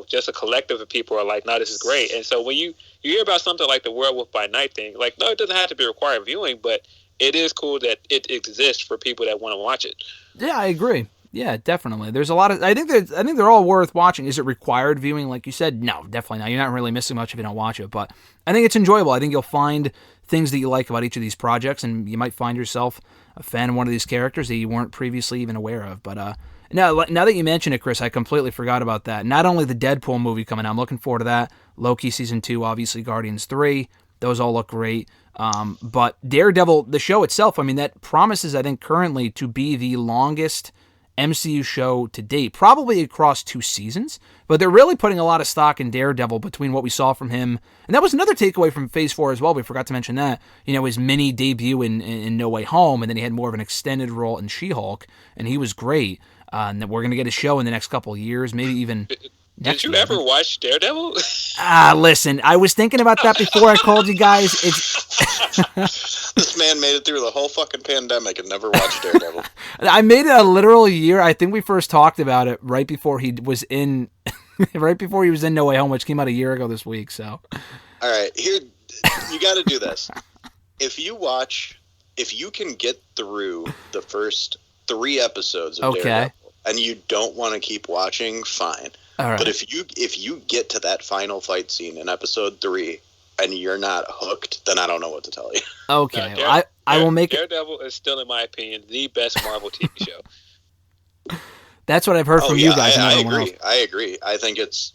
just a collective of people are like, no, this is great. And so when you hear about something like the Werewolf by Night thing, like, no, it doesn't have to be required viewing, but it is cool that it exists for people that want to watch it. Yeah, I agree. Yeah, definitely. There's a lot of. I think they're all worth watching. Is it required viewing? Like you said, no, definitely not. You're not really missing much if you don't watch it. But I think it's enjoyable. I think you'll find things that you like about each of these projects, and you might find yourself a fan of one of these characters that you weren't previously even aware of. But now that you mention it, Chris, I completely forgot about that. Not only the Deadpool movie coming out, I'm looking forward to that. Loki season 2, obviously Guardians 3. Those all look great. But Daredevil, the show itself, I mean, that promises, I think, currently to be the longest MCU show to date, probably across 2 seasons, but they're really putting a lot of stock in Daredevil between what we saw from him, and that was another takeaway from Phase 4 as well, we forgot to mention that, his mini debut in No Way Home, and then he had more of an extended role in She-Hulk, and he was great, and that we're going to get a show in the next couple of years, maybe even... Did you ever watch Daredevil? Listen, I was thinking about that before I called you guys. This man made it through the whole fucking pandemic and never watched Daredevil. I made it a literal year. I think we first talked about it right before he was in No Way Home, which came out a year ago this week. So, all right, here you got to do this. If you can get through the first 3 episodes of Daredevil, and you don't want to keep watching, fine. All right. But if you get to that final fight scene in episode 3 and you're not hooked, then I don't know what to tell you. Okay, I will make Daredevil is still, in my opinion, the best Marvel TV show. That's what I've heard from you guys. I agree. I think it's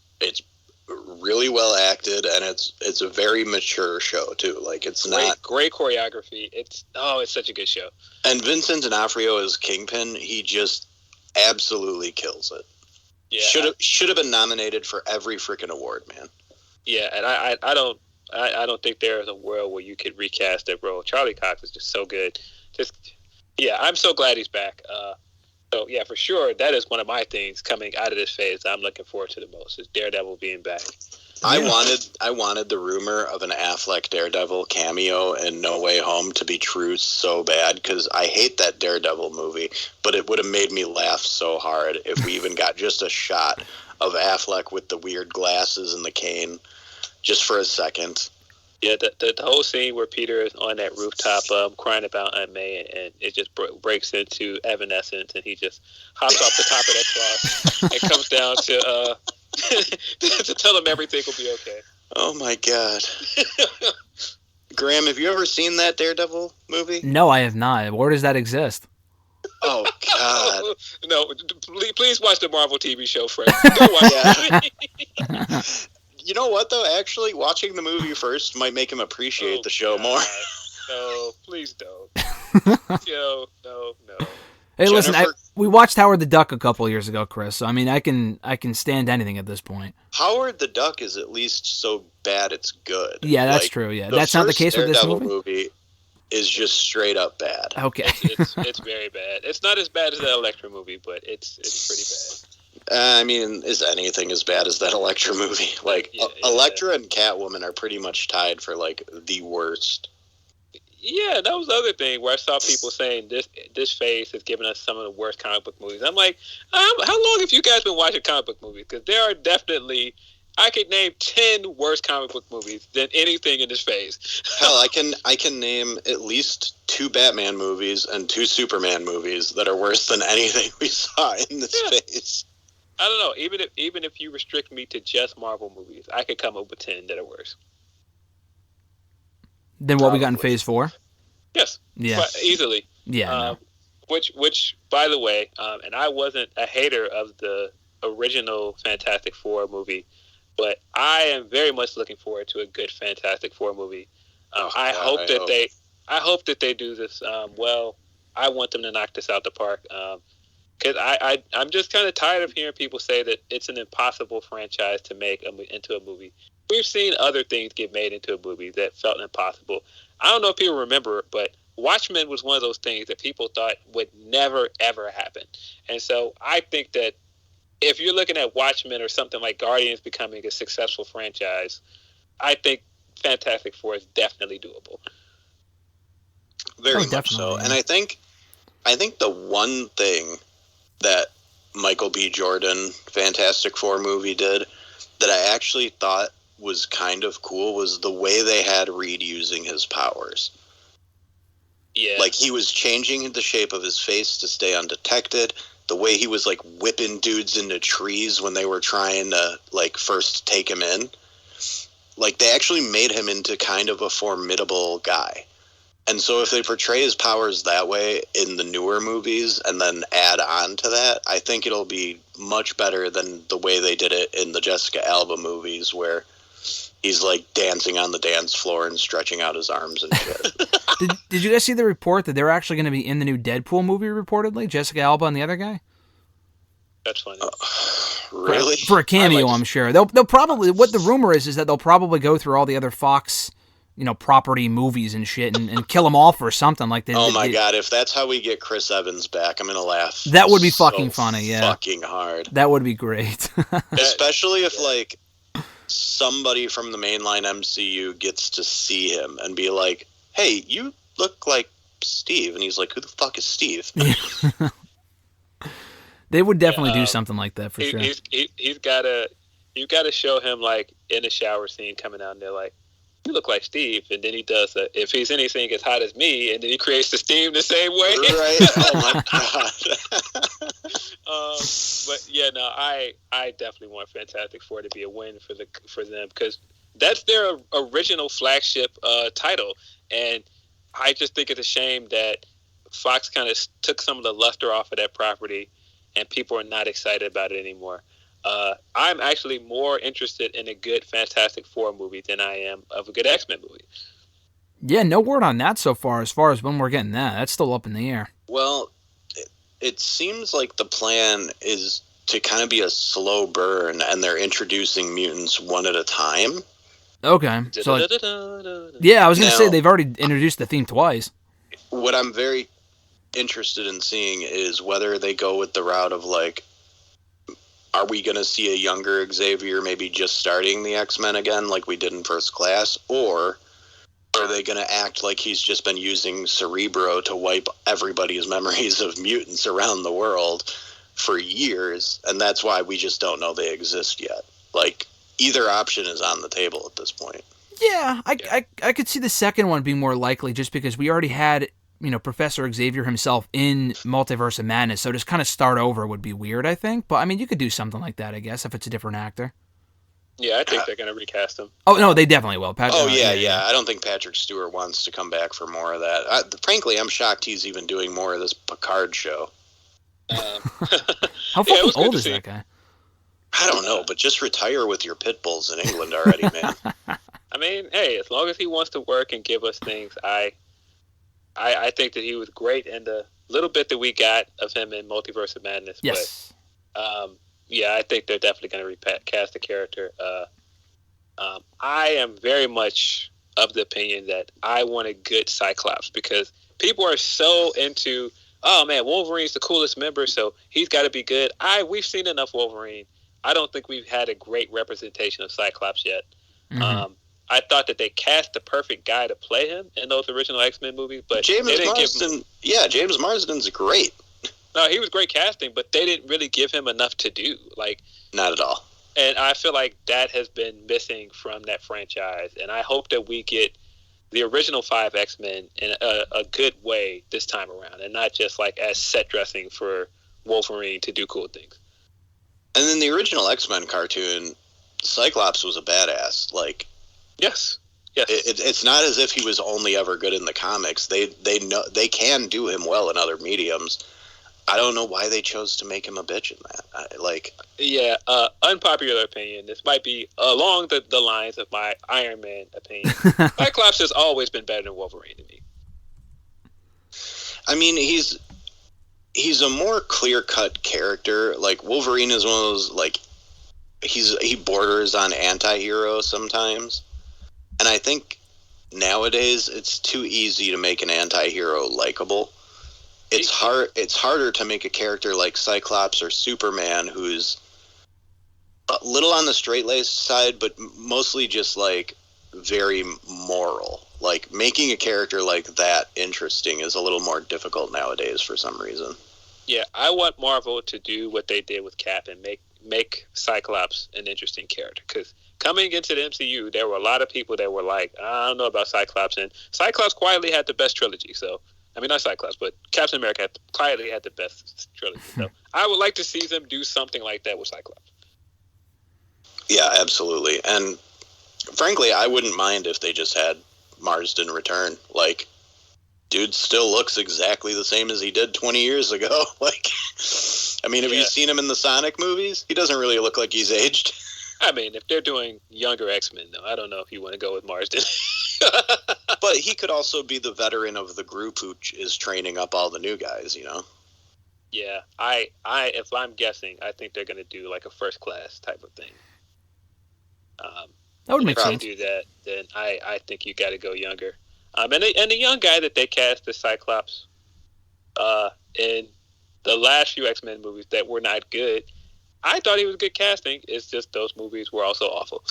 really well acted, and it's a very mature show too. Like, it's not great choreography. It's such a good show. And Vincent D'Onofrio as Kingpin, he just absolutely kills it. Yeah, should have been nominated for every freaking award, man. Yeah, and I don't think there is a world where you could recast that role. Charlie Cox is just so good. I'm so glad he's back. So yeah, for sure, that is one of my things coming out of this phase I'm looking forward to the most, is Daredevil being back. I wanted the rumor of an Affleck Daredevil cameo in No Way Home to be true so bad, because I hate that Daredevil movie, but it would have made me laugh so hard if we even got just a shot of Affleck with the weird glasses and the cane, just for a second. Yeah, the whole scene where Peter is on that rooftop crying about Aunt May, and it just breaks into Evanescence, and he just hops off the top of that cross and comes down to to tell him everything will be okay. Oh my God. Graham, have you ever seen that Daredevil movie? No, I have not. Where does that exist? Oh God. No, please watch the Marvel TV show, Fred. Go watch it. You know what, though? Actually, watching the movie first might make him appreciate the show more. No, please don't. No. Hey, listen, we watched Howard the Duck a couple years ago, Chris, so I mean, I can stand anything at this point. Howard the Duck is at least so bad it's good. Yeah, that's true, yeah. That's not the case with this movie is just straight up bad. Okay. It's very bad. It's not as bad as the Elektra movie, but it's pretty bad. I mean, is anything as bad as that Elektra movie? Like, Elektra and Catwoman are pretty much tied for, like, the worst. Yeah, that was the other thing where I saw people saying this phase has given us some of the worst comic book movies. I'm like, how long have you guys been watching comic book movies? Because there are definitely, I could name 10 worst comic book movies than anything in this phase. Hell, I can name at least 2 Batman movies and 2 Superman movies that are worse than anything we saw in this phase. I don't know. Even if you restrict me to just Marvel movies, I could come up with 10 that are worse. Than what we got in Phase 4? Yes. Yeah. Easily. Yeah. Which, by the way, and I wasn't a hater of the original Fantastic Four movie, but I am very much looking forward to a good Fantastic Four movie. I hope that they do this well. I want them to knock this out the park. Because I'm just kind of tired of hearing people say that it's an impossible franchise to make into a movie. We've seen other things get made into a movie that felt impossible. I don't know if people remember, but Watchmen was one of those things that people thought would never, ever happen. And so I think that if you're looking at Watchmen or something like Guardians becoming a successful franchise, I think Fantastic Four is definitely doable. Very much so. And I think the one thing that Michael B. Jordan Fantastic Four movie did that I actually thought was kind of cool was the way they had Reed using his powers. Yeah. Like, he was changing the shape of his face to stay undetected. The way he was, like, whipping dudes into trees when they were trying to, like, first take him in. Like, they actually made him into kind of a formidable guy. And so if they portray his powers that way in the newer movies and then add on to that, I think it'll be much better than the way they did it in the Jessica Alba movies where he's like dancing on the dance floor and stretching out his arms and shit. Did you guys see the report that they're actually going to be in the new Deadpool movie reportedly? Jessica Alba and the other guy? That's funny. Really? For a cameo, I'm sure. They'll probably, what the rumor is that they'll probably go through all the other Fox, property movies and shit and kill them all for something like that. Oh my God, if that's how we get Chris Evans back, I'm going to laugh. That would be fucking funny, yeah. Fucking hard. That would be great. Especially if, like, somebody from the mainline MCU gets to see him and be like, hey, you look like Steve. And he's like, who the fuck is Steve? They would definitely do something like that for sure. He's got to, you got to show him, like, in the shower scene coming out and they're like, you look like Steve, and then he does if he's anything as hot as me, and then he creates the steam the same way. Right? Oh my God. But yeah, no, I definitely want Fantastic Four to be a win for them because that's their original flagship title, and I just think it's a shame that Fox kind of took some of the luster off of that property, and people are not excited about it anymore. I'm actually more interested in a good Fantastic Four movie than I am of a good X-Men movie. Yeah, no word on that so far as when we're getting that. That's still up in the air. Well, it seems like the plan is to kind of be a slow burn, and they're introducing mutants one at a time. Okay. So yeah, I was going to say they've already introduced the theme twice. What I'm very interested in seeing is whether they go with the route of, like, are we going to see a younger Xavier maybe just starting the X-Men again like we did in First Class? Or are they going to act like he's just been using Cerebro to wipe everybody's memories of mutants around the world for years, and that's why we just don't know they exist yet? Like, either option is on the table at this point. Yeah, I could see the second one being more likely just because we already had Professor Xavier himself in Multiverse of Madness, so just kind of start over would be weird, I think. But, I mean, you could do something like that, I guess, if it's a different actor. Yeah, I think they're going to recast him. Oh, no, they definitely will. Yeah. I don't think Patrick Stewart wants to come back for more of that. Frankly, I'm shocked he's even doing more of this Picard show. How fucking old is that guy? I don't know, but just retire with your pit bulls in England already, man. I mean, hey, as long as he wants to work and give us things, I think that he was great in the little bit that we got of him in Multiverse of Madness. Yes. But, yeah, I think they're definitely going to recast the character. I am very much of the opinion that I want a good Cyclops because people are so into, oh, man, Wolverine's the coolest member, so he's got to be good. We've seen enough Wolverine. I don't think we've had a great representation of Cyclops yet. Mm-hmm. I thought that they cast the perfect guy to play him in those original X-Men movies, but James Marsden. Yeah, James Marsden's great. No, he was great casting, but they didn't really give him enough to do. Like, not at all. And I feel like that has been missing from that franchise. And I hope that we get the original 5 X-Men in a good way this time around, and not just like as set dressing for Wolverine to do cool things. And then the original X-Men cartoon, Cyclops was a badass. Like, yes. It's not as if he was only ever good in the comics. They know they can do him well in other mediums. I don't know why they chose to make him a bitch in that. Unpopular opinion. This might be along the lines of my Iron Man opinion. Cyclops has always been better than Wolverine to me. I mean, he's a more clear-cut character. Like, Wolverine is one of those, like, he borders on anti-hero sometimes. And I think nowadays it's too easy to make an anti-hero likable. It's harder to make a character like Cyclops or Superman who's a little on the straight-laced side, but mostly just, like, very moral. Like, making a character like that interesting is a little more difficult nowadays for some reason. Yeah, I want Marvel to do what they did with Cap and make Cyclops an interesting character. Because coming into the MCU, there were a lot of people that were like, I don't know about Cyclops. And Cyclops quietly had the best trilogy. So, I mean, not Cyclops, but Captain America quietly had the best trilogy. So I would like to see them do something like that with Cyclops. Yeah, absolutely. And frankly, I wouldn't mind if they just had Marsden return. Like, dude still looks exactly the same as he did 20 years ago. Like, I mean, have you seen him in the Sonic movies? He doesn't really look like he's aged. I mean, if they're doing younger X-Men, though, I don't know if you want to go with Marsden. But he could also be the veteran of the group who is training up all the new guys, you know? Yeah, if I'm guessing, I think they're going to do like a first class type of thing. That would make sense. If you do that, then I think you got to go younger. And the young guy that they cast as Cyclops in the last few X-Men movies that were not good, I thought he was good casting. It's just those movies were also awful.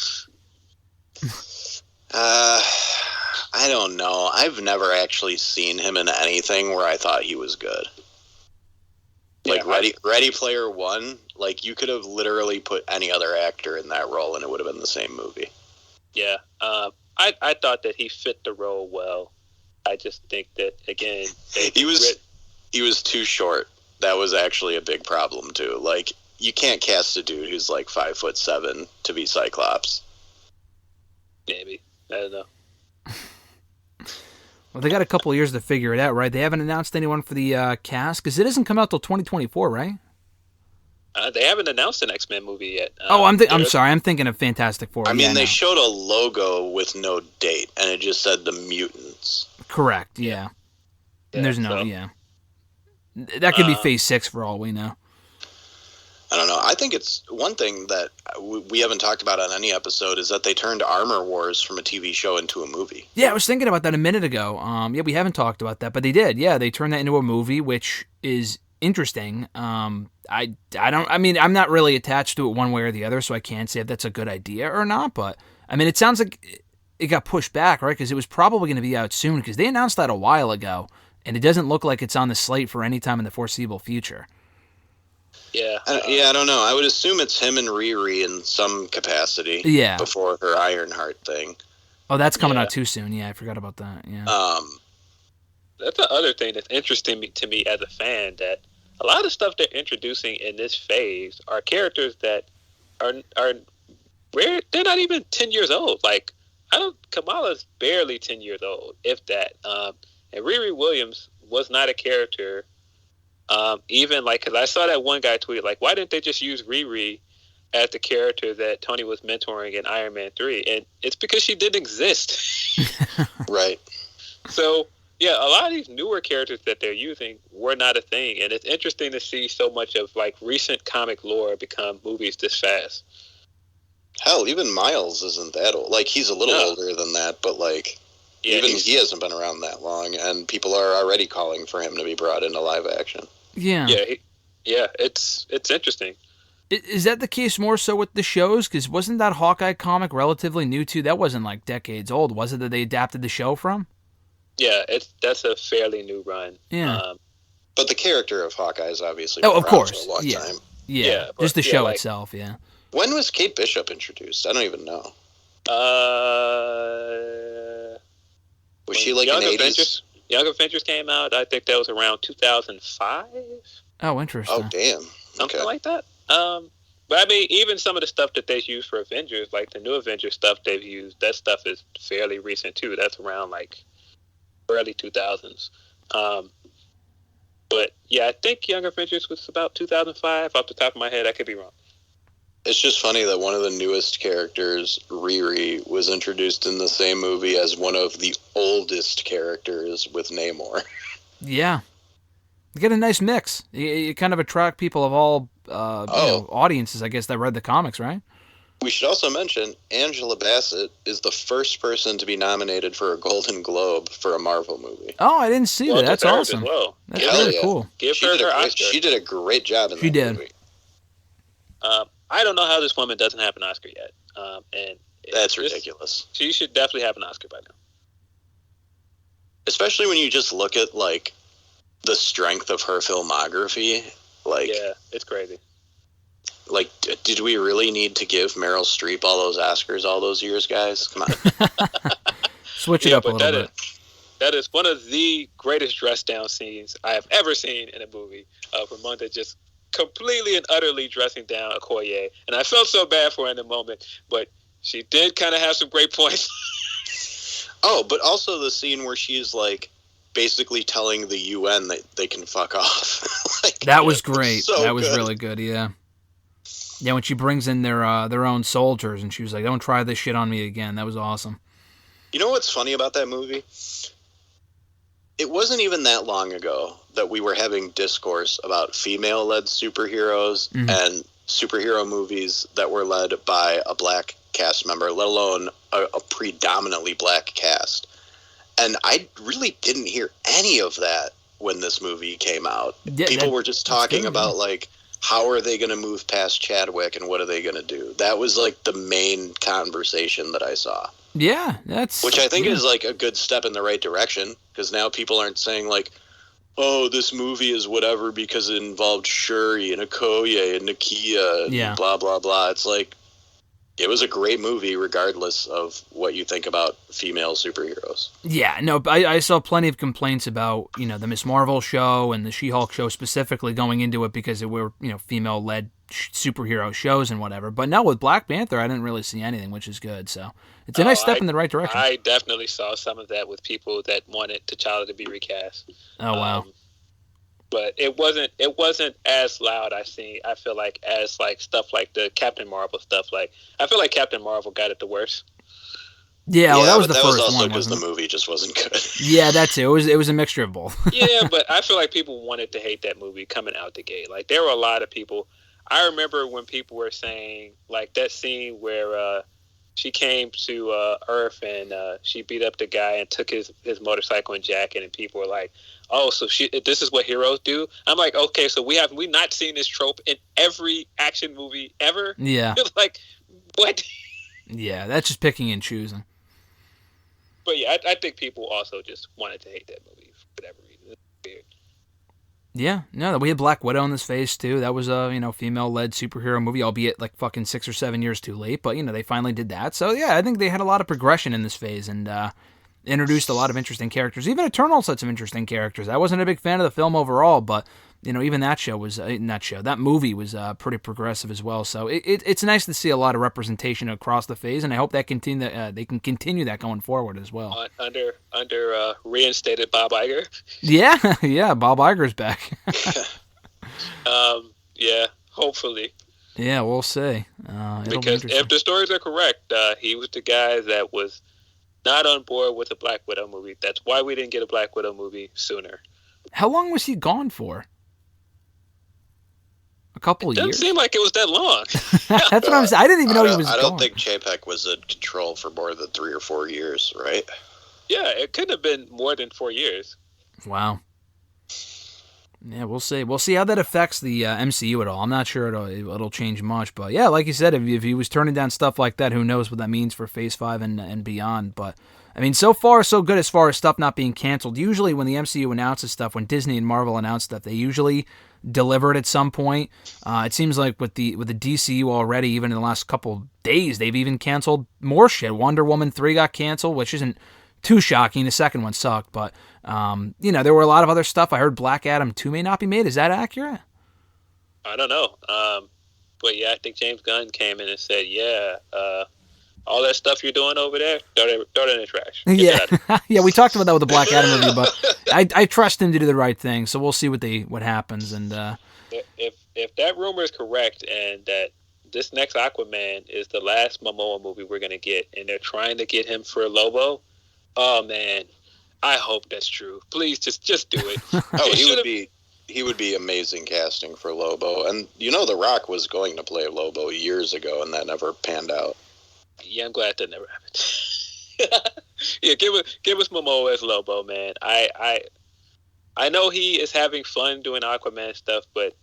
I don't know. I've never actually seen him in anything where I thought he was good. Like Ready Player One, like you could have literally put any other actor in that role and it would have been the same movie. Yeah. I thought that he fit the role well. I just think that, again, he was too short. That was actually a big problem too. Like, you can't cast a dude who's like 5'7" to be Cyclops. Maybe. I don't know. Well, they got a couple of years to figure it out, right? They haven't announced anyone for the cast because it doesn't come out till 2024, right? They haven't announced an X-Men movie yet. I'm sorry. I'm thinking of Fantastic Four. I mean, they showed a logo with no date, and it just said the Mutants. Correct. Yeah. And there's no. That could be Phase 6 for all we know. I don't know. I think it's one thing that we haven't talked about on any episode is that they turned Armor Wars from a TV show into a movie. Yeah, I was thinking about that a minute ago. We haven't talked about that, but they did. Yeah, they turned that into a movie, which is interesting. I'm not really attached to it one way or the other, so I can't say if that's a good idea or not. But I mean, it sounds like it got pushed back, right? Because it was probably going to be out soon. Because they announced that a while ago, and it doesn't look like it's on the slate for any time in the foreseeable future. Yeah. I don't know. I would assume it's him and Riri in some capacity. Yeah. Before her Ironheart thing. Oh, that's coming out too soon. Yeah, I forgot about that. Yeah. That's the other thing that's interesting to me as a fan, that a lot of stuff they're introducing in this phase are characters that are rare. They're not even 10 years old. Like, Kamala's barely 10 years old, if that. And Riri Williams was not a character. Even like, because I saw that one guy tweet, like, why didn't they just use Riri as the character that Tony was mentoring in Iron Man 3? And it's because she didn't exist. Right. So, yeah, a lot of these newer characters that they're using were not a thing. And it's interesting to see so much of, like, recent comic lore become movies this fast. Hell, even Miles isn't that old. Like, he's a little older than that, but, like, even he hasn't been around that long, and people are already calling for him to be brought into live action. Yeah. Yeah, it's interesting. Is that the case more so with the shows? Because wasn't that Hawkeye comic relatively new too? That wasn't like decades old, was it, that they adapted the show from? Yeah, that's a fairly new run. Yeah. But the character of Hawkeye is obviously of course, for a long time. Yeah, just the show itself, yeah. When was Kate Bishop introduced? I don't even know. Was she like Young in Avengers? 80s? Young Avengers came out. I think that was around 2005. Oh, interesting. Oh, damn. Something like that. But I mean, even some of the stuff that they've used for Avengers, like the new Avengers stuff they've used, that stuff is fairly recent too. That's around like early 2000s. But yeah, I think Young Avengers was about 2005. Off the top of my head, I could be wrong. It's just funny that one of the newest characters, Riri, was introduced in the same movie as one of the oldest characters with Namor. Yeah. You get a nice mix. You kind of attract people of all audiences, I guess, that read the comics, right? We should also mention Angela Bassett is the first person to be nominated for a Golden Globe for a Marvel movie. Oh, I didn't see that. That's awesome. Well. That's really cool. Give her Oscar. She did a great job in that movie. I don't know how this woman doesn't have an Oscar yet. And that's ridiculous. She should definitely have an Oscar by now. Especially when you just look at, like, the strength of her filmography. Like, yeah, it's crazy. Like, did we really need to give Meryl Streep all those Oscars all those years, guys? Come on. Switch it up a little bit. That is one of the greatest dress down scenes I have ever seen in a movie. Ramonda just completely and utterly dressing down Okoye. And I felt so bad for her in the moment, but she did kind of have some great points. Oh, but also the scene where she's like basically telling the UN that they can fuck off. Like, that was great. So that was good. really good, yeah. Yeah, when she brings in their own soldiers, and she was like, "Don't try this shit on me again." That was awesome. You know what's funny about that movie? It wasn't even that long ago that we were having discourse about female-led superheroes and superhero movies that were led by a black cast member, let alone a predominantly black cast. And I really didn't hear any of that when this movie came out. Yeah, People were just talking good, about, like, how are they going to move past Chadwick and what are they going to do? That was, like, the main conversation that I saw. Yeah, which I think is, like, a good step in the right direction, because now people aren't saying, like, oh, this movie is whatever because it involved Shuri and Okoye and Nakia and blah, blah, blah. It's like, it was a great movie regardless of what you think about female superheroes. Yeah, no, I saw plenty of complaints about, the Ms. Marvel show and the She-Hulk show specifically going into it because it were, female-led superhero shows and whatever. But no, with Black Panther, I didn't really see anything, which is good. So it's a nice step in the right direction. I definitely saw some of that with people that wanted T'Challa to be recast. Oh, wow. But it wasn't as loud. I feel like as like stuff like the Captain Marvel stuff. Like I feel like Captain Marvel got it the worst. Yeah, well, that was the first one. That was also because the movie just wasn't good. Yeah, that too. It was a mixture of both. Yeah, but I feel like people wanted to hate that movie coming out the gate. Like there were a lot of people. I remember when people were saying like that scene where she came to Earth and she beat up the guy and took his motorcycle and jacket, and people were like, "Oh, so this is what heroes do?" I'm like, okay, so we not seen this trope in every action movie ever? Yeah. Like, what? Yeah, that's just picking and choosing. But yeah, I think people also just wanted to hate that movie for whatever reason. It's weird. Yeah, no, we had Black Widow in this phase too. That was a female-led superhero movie, albeit like fucking 6 or 7 years too late. But they finally did that. So yeah, I think they had a lot of progression in this phase and introduced a lot of interesting characters. Even Eternals had some interesting characters. I wasn't a big fan of the film overall, but even that movie was pretty progressive as well. So it's nice to see a lot of representation across the phase, and I hope that they can continue that going forward as well. Under reinstated Bob Iger. Yeah, Bob Iger's back. Yeah, hopefully. Yeah, we'll see. Because if the stories are correct, he was the guy that was not on board with a Black Widow movie. That's why we didn't get a Black Widow movie sooner. How long was he gone for? A couple of years? Doesn't seem like it was that long. That's what I'm saying. I didn't even know he was gone. I don't think Chapek was in control for more than 3 or 4 years, right? Yeah, it couldn't have been more than 4 years. Wow. Yeah, we'll see. We'll see how that affects the MCU at all. I'm not sure it'll change much, but yeah, like you said, if he was turning down stuff like that, who knows what that means for Phase 5 and beyond. But I mean, so far so good as far as stuff not being canceled. Usually when the MCU announces stuff, when Disney and Marvel announce stuff, they usually deliver it at some point. It seems like with the DCU already, even in the last couple days, they've even canceled more shit. Wonder Woman 3 got canceled, which isn't too shocking. The second one sucked, but there were a lot of other stuff. I heard Black Adam 2 may not be made. Is that accurate? I don't know. But yeah, I think James Gunn came in and said, all that stuff you're doing over there, throw it in the trash. Yeah, we talked about that with the Black Adam movie, but I trust him to do the right thing, so we'll see what happens. And if that rumor is correct and that this next Aquaman is the last Momoa movie we're going to get, and they're trying to get him for Lobo, oh man, I hope that's true. Please just do it. He would be amazing casting for Lobo. And The Rock was going to play Lobo years ago, and that never panned out. Yeah, I'm glad that never happened. Yeah, give us Momoa as Lobo, man. I know he is having fun doing Aquaman stuff, but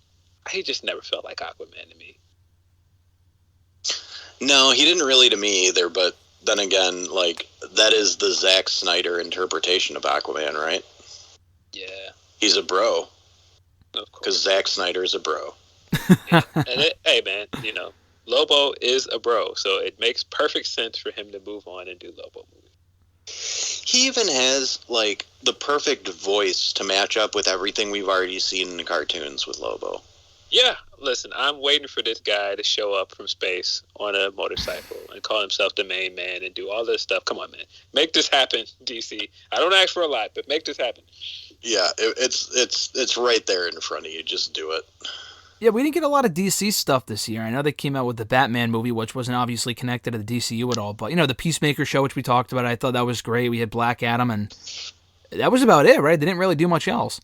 he just never felt like Aquaman to me. No, he didn't really to me either, but then again, like, that is the Zack Snyder interpretation of Aquaman, right? Yeah. He's a bro. Of course. Because Zack Snyder is a bro. Yeah. Hey, man, Lobo is a bro, so it makes perfect sense for him to move on and do Lobo movies. He even has, like, the perfect voice to match up with everything we've already seen in the cartoons with Lobo. Yeah, listen, I'm waiting for this guy to show up from space on a motorcycle and call himself the main man and do all this stuff. Come on, man. Make this happen, DC. I don't ask for a lot, but make this happen. Yeah, it's right there in front of you. Just do it. Yeah, we didn't get a lot of DC stuff this year. I know they came out with the Batman movie, which wasn't obviously connected to the DCU at all. But, the Peacemaker show, which we talked about, I thought that was great. We had Black Adam, and that was about it, right? They didn't really do much else.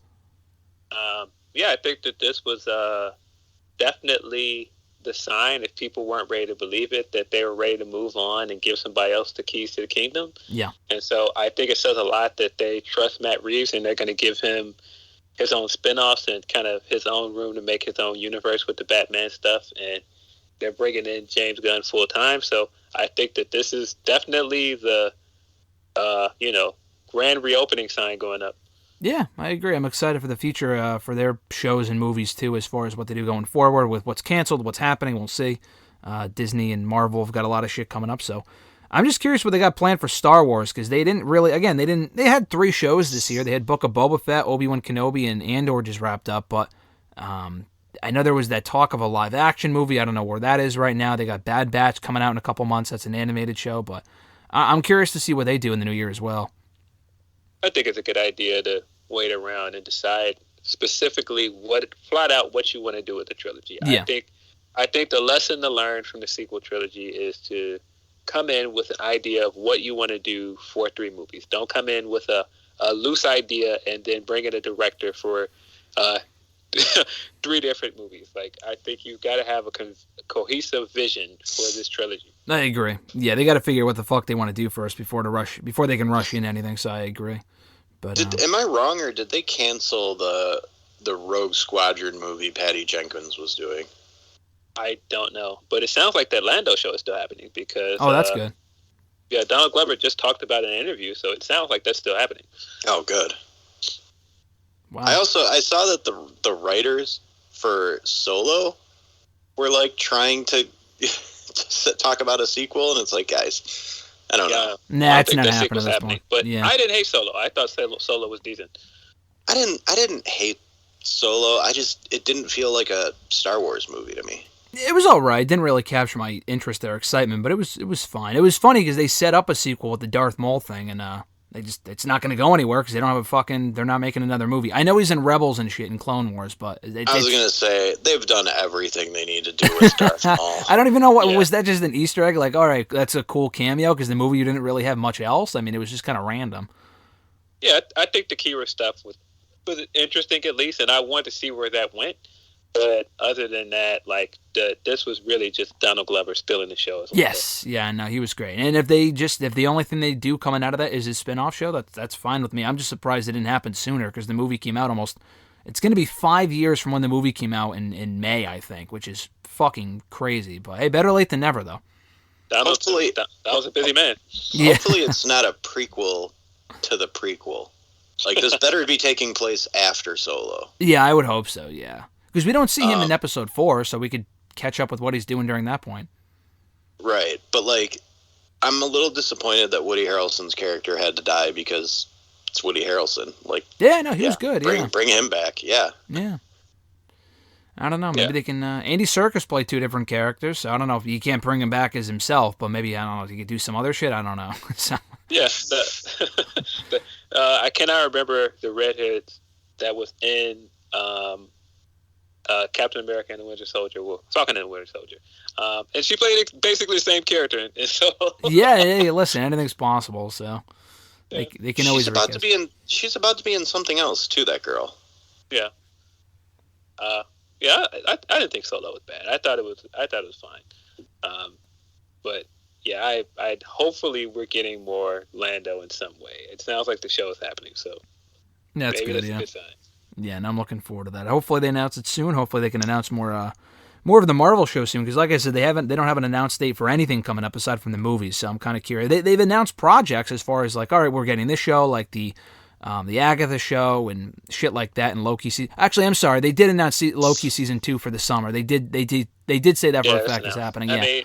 Yeah, I think that this was definitely the sign, if people weren't ready to believe it, that they were ready to move on and give somebody else the keys to the kingdom. Yeah. And so I think it says a lot that they trust Matt Reeves and they're going to give him his own spinoffs and kind of his own room to make his own universe with the Batman stuff. And they're bringing in James Gunn full time. So I think that this is definitely the, grand reopening sign going up. Yeah, I agree. I'm excited for the future for their shows and movies, too, as far as what they do going forward with what's canceled, what's happening. We'll see. Disney and Marvel have got a lot of shit coming up, so I'm just curious what they got planned for Star Wars, because they didn't really, again, they had 3 shows this year. They had Book of Boba Fett, Obi-Wan Kenobi, and Andor just wrapped up, but I know there was that talk of a live-action movie. I don't know where that is right now. They got Bad Batch coming out in a couple months. That's an animated show, but I'm curious to see what they do in the new year as well. I think it's a good idea to wait around and decide specifically flat out what you want to do with the trilogy. Yeah. I think the lesson to learn from the sequel trilogy is to come in with an idea of what you want to do for 3 movies. Don't come in with a loose idea and then bring in a director for 3 different movies. Like, I think you've got to have a cohesive vision for this trilogy. I agree. Yeah, they got to figure what the fuck they want to do first before they can rush in anything. So I agree. But am I wrong, or did they cancel the Rogue Squadron movie Patty Jenkins was doing? I don't know, but it sounds like that Lando show is still happening because. Oh, that's good. Yeah, Donald Glover just talked about it in an interview, so it sounds like that's still happening. Oh, good. Wow. I saw that the writers for Solo were like trying to talk about a sequel, and it's like, guys, I don't know. Nah, it's not happening at this point. But yeah. I didn't hate Solo. I thought Solo was decent. I didn't hate Solo. It didn't feel like a Star Wars movie to me. It was all right. It didn't really capture my interest or excitement, but it was fine. It was funny because they set up a sequel with the Darth Maul thing, and it's not going to go anywhere because they don't have they're not making another movie. I know he's in Rebels and shit in Clone Wars, but I was going to say they've done everything they need to do with Darth Maul. I don't even know was that just an Easter egg? Like, all right, that's a cool cameo because the movie you didn't really have much else. I mean, it was just kind of random. Yeah, I think the Kira stuff was interesting at least, and I wanted to see where that went. But other than that, like this was really just Donald Glover stealing the show. Yes, yeah, no, he was great. And if the only thing they do coming out of that is his spin-off show, that's fine with me. I'm just surprised it didn't happen sooner because the movie came out it's going to be 5 years from when the movie came out in May, I think, which is fucking crazy. But hey, better late than never, though. Hopefully, that was a busy man. Yeah. Hopefully it's not a prequel to the prequel. Like, this better be taking place after Solo. Yeah, I would hope so, yeah. Because we don't see him in episode 4, so we could catch up with what he's doing during that point. Right, but like, I'm a little disappointed that Woody Harrelson's character had to die because it's Woody Harrelson. Like, yeah, no, he was good. Bring him back. Yeah. Yeah. I don't know. Maybe they can. Andy Serkis played 2 different characters, so I don't know if you can't bring him back as himself, but maybe I don't know if he could do some other shit. I don't know. So. Yeah, I cannot remember the redhead that was in. Captain America and the Winter Soldier, Falcon and the Winter Soldier, and she played basically the same character. And so, yeah, listen, anything's possible. So they can always. She's about to be in something else too. That girl. Yeah. I didn't think Solo was bad. I thought it was fine. But yeah, I hopefully we're getting more Lando in some way. It sounds like the show is happening, so that's maybe good. that's Yeah. a good sign. Yeah, and I'm looking forward to that. Hopefully they announce it soon. Hopefully they can announce more of the Marvel show soon. Because like I said, they don't have an announced date for anything coming up aside from the movies. So I'm kind of curious. They've announced projects as far as like, all right, we're getting this show, like the the Agatha show and shit like that, and Loki. Actually, I'm sorry, they did announce Loki season 2 for the summer. They did say that for a fact is happening. Yeah. I mean,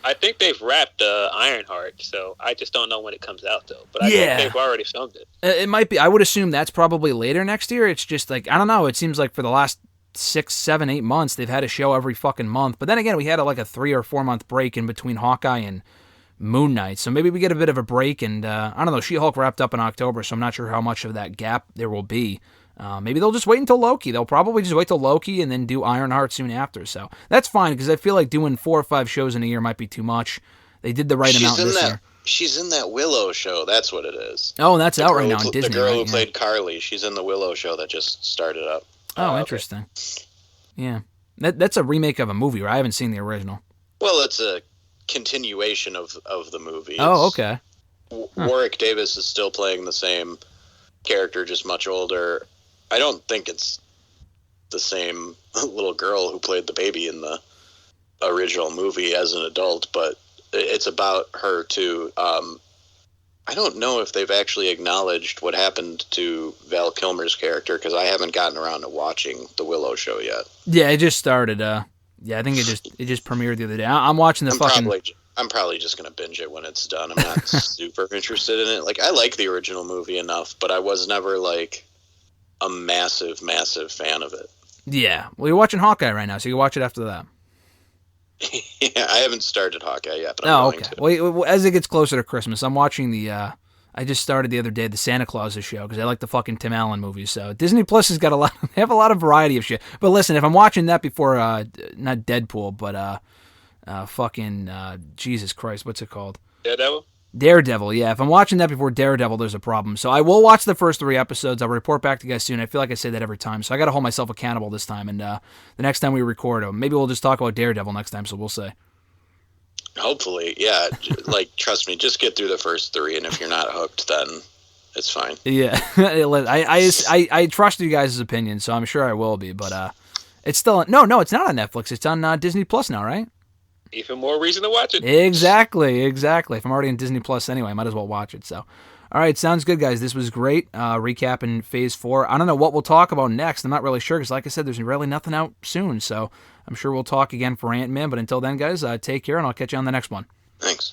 I think they've wrapped Ironheart, so I just don't know when it comes out though. But I think they've already filmed it. It might be. I would assume that's probably later next year. It's just like, I don't know. It seems like for the last 6, 7, 8 months they've had a show every fucking month. But then again, we had like a 3 or 4 month break in between Hawkeye and Moon Knight, so maybe we get a bit of a break. And I don't know. She-Hulk wrapped up in October, so I'm not sure how much of that gap there will be. Maybe they'll just wait until Loki. They'll probably just wait till Loki and then do Ironheart soon after. So that's fine, because I feel like doing 4 or 5 shows in a year might be too much. They did the right amount this year. She's in that Willow show. That's what it is. Oh, and that's out right now on Disney. The girl who played Carly, she's in the Willow show that just started up. Oh, interesting. Okay. Yeah. That's a remake of a movie, right? I haven't seen the original. Well, it's a continuation of the movie. Oh, okay. Warwick Davis is still playing the same character, just much older. I don't think it's the same little girl who played the baby in the original movie as an adult, but it's about her too. I don't know if they've actually acknowledged what happened to Val Kilmer's character, because I haven't gotten around to watching the Willow show yet. Yeah, it just started. I think it just premiered the other day. I'm watching I'm probably just gonna binge it when it's done. I'm not super interested in it. Like, I like the original movie enough, but I was never like a massive fan of it. Yeah, well, you're watching Hawkeye right now, so you can watch it after that. Yeah, I haven't started Hawkeye yet, but I'm going to. Well, as it gets closer to Christmas, I'm watching I just started the other day the Santa Claus show, because I like the fucking Tim Allen movies. So Disney Plus has got they have a lot of variety of shit. But listen, if I'm watching that before, not Deadpool, but Jesus Christ, what's it called? Daredevil, yeah. If I'm watching that before Daredevil, there's a problem. So I will watch the first 3 episodes. I'll report back to you guys soon. I feel like I say that every time. So I got to hold myself accountable this time. And the next time we record, maybe we'll just talk about Daredevil next time, so we'll see. Hopefully, yeah. Like, trust me, just get through the first 3, and if you're not hooked, then it's fine. Yeah. I trust you guys' opinion, so I'm sure I will be. But it's still... No, it's not on Netflix. It's on Disney Plus now, right? Even more reason to watch it. Exactly. If I'm already on Disney Plus anyway, I might as well watch it. So, all right, sounds good, guys. This was great. Recapping Phase 4. I don't know what we'll talk about next. I'm not really sure, because like I said, there's really nothing out soon. So I'm sure we'll talk again for Ant-Man. But until then, guys, take care, and I'll catch you on the next one. Thanks.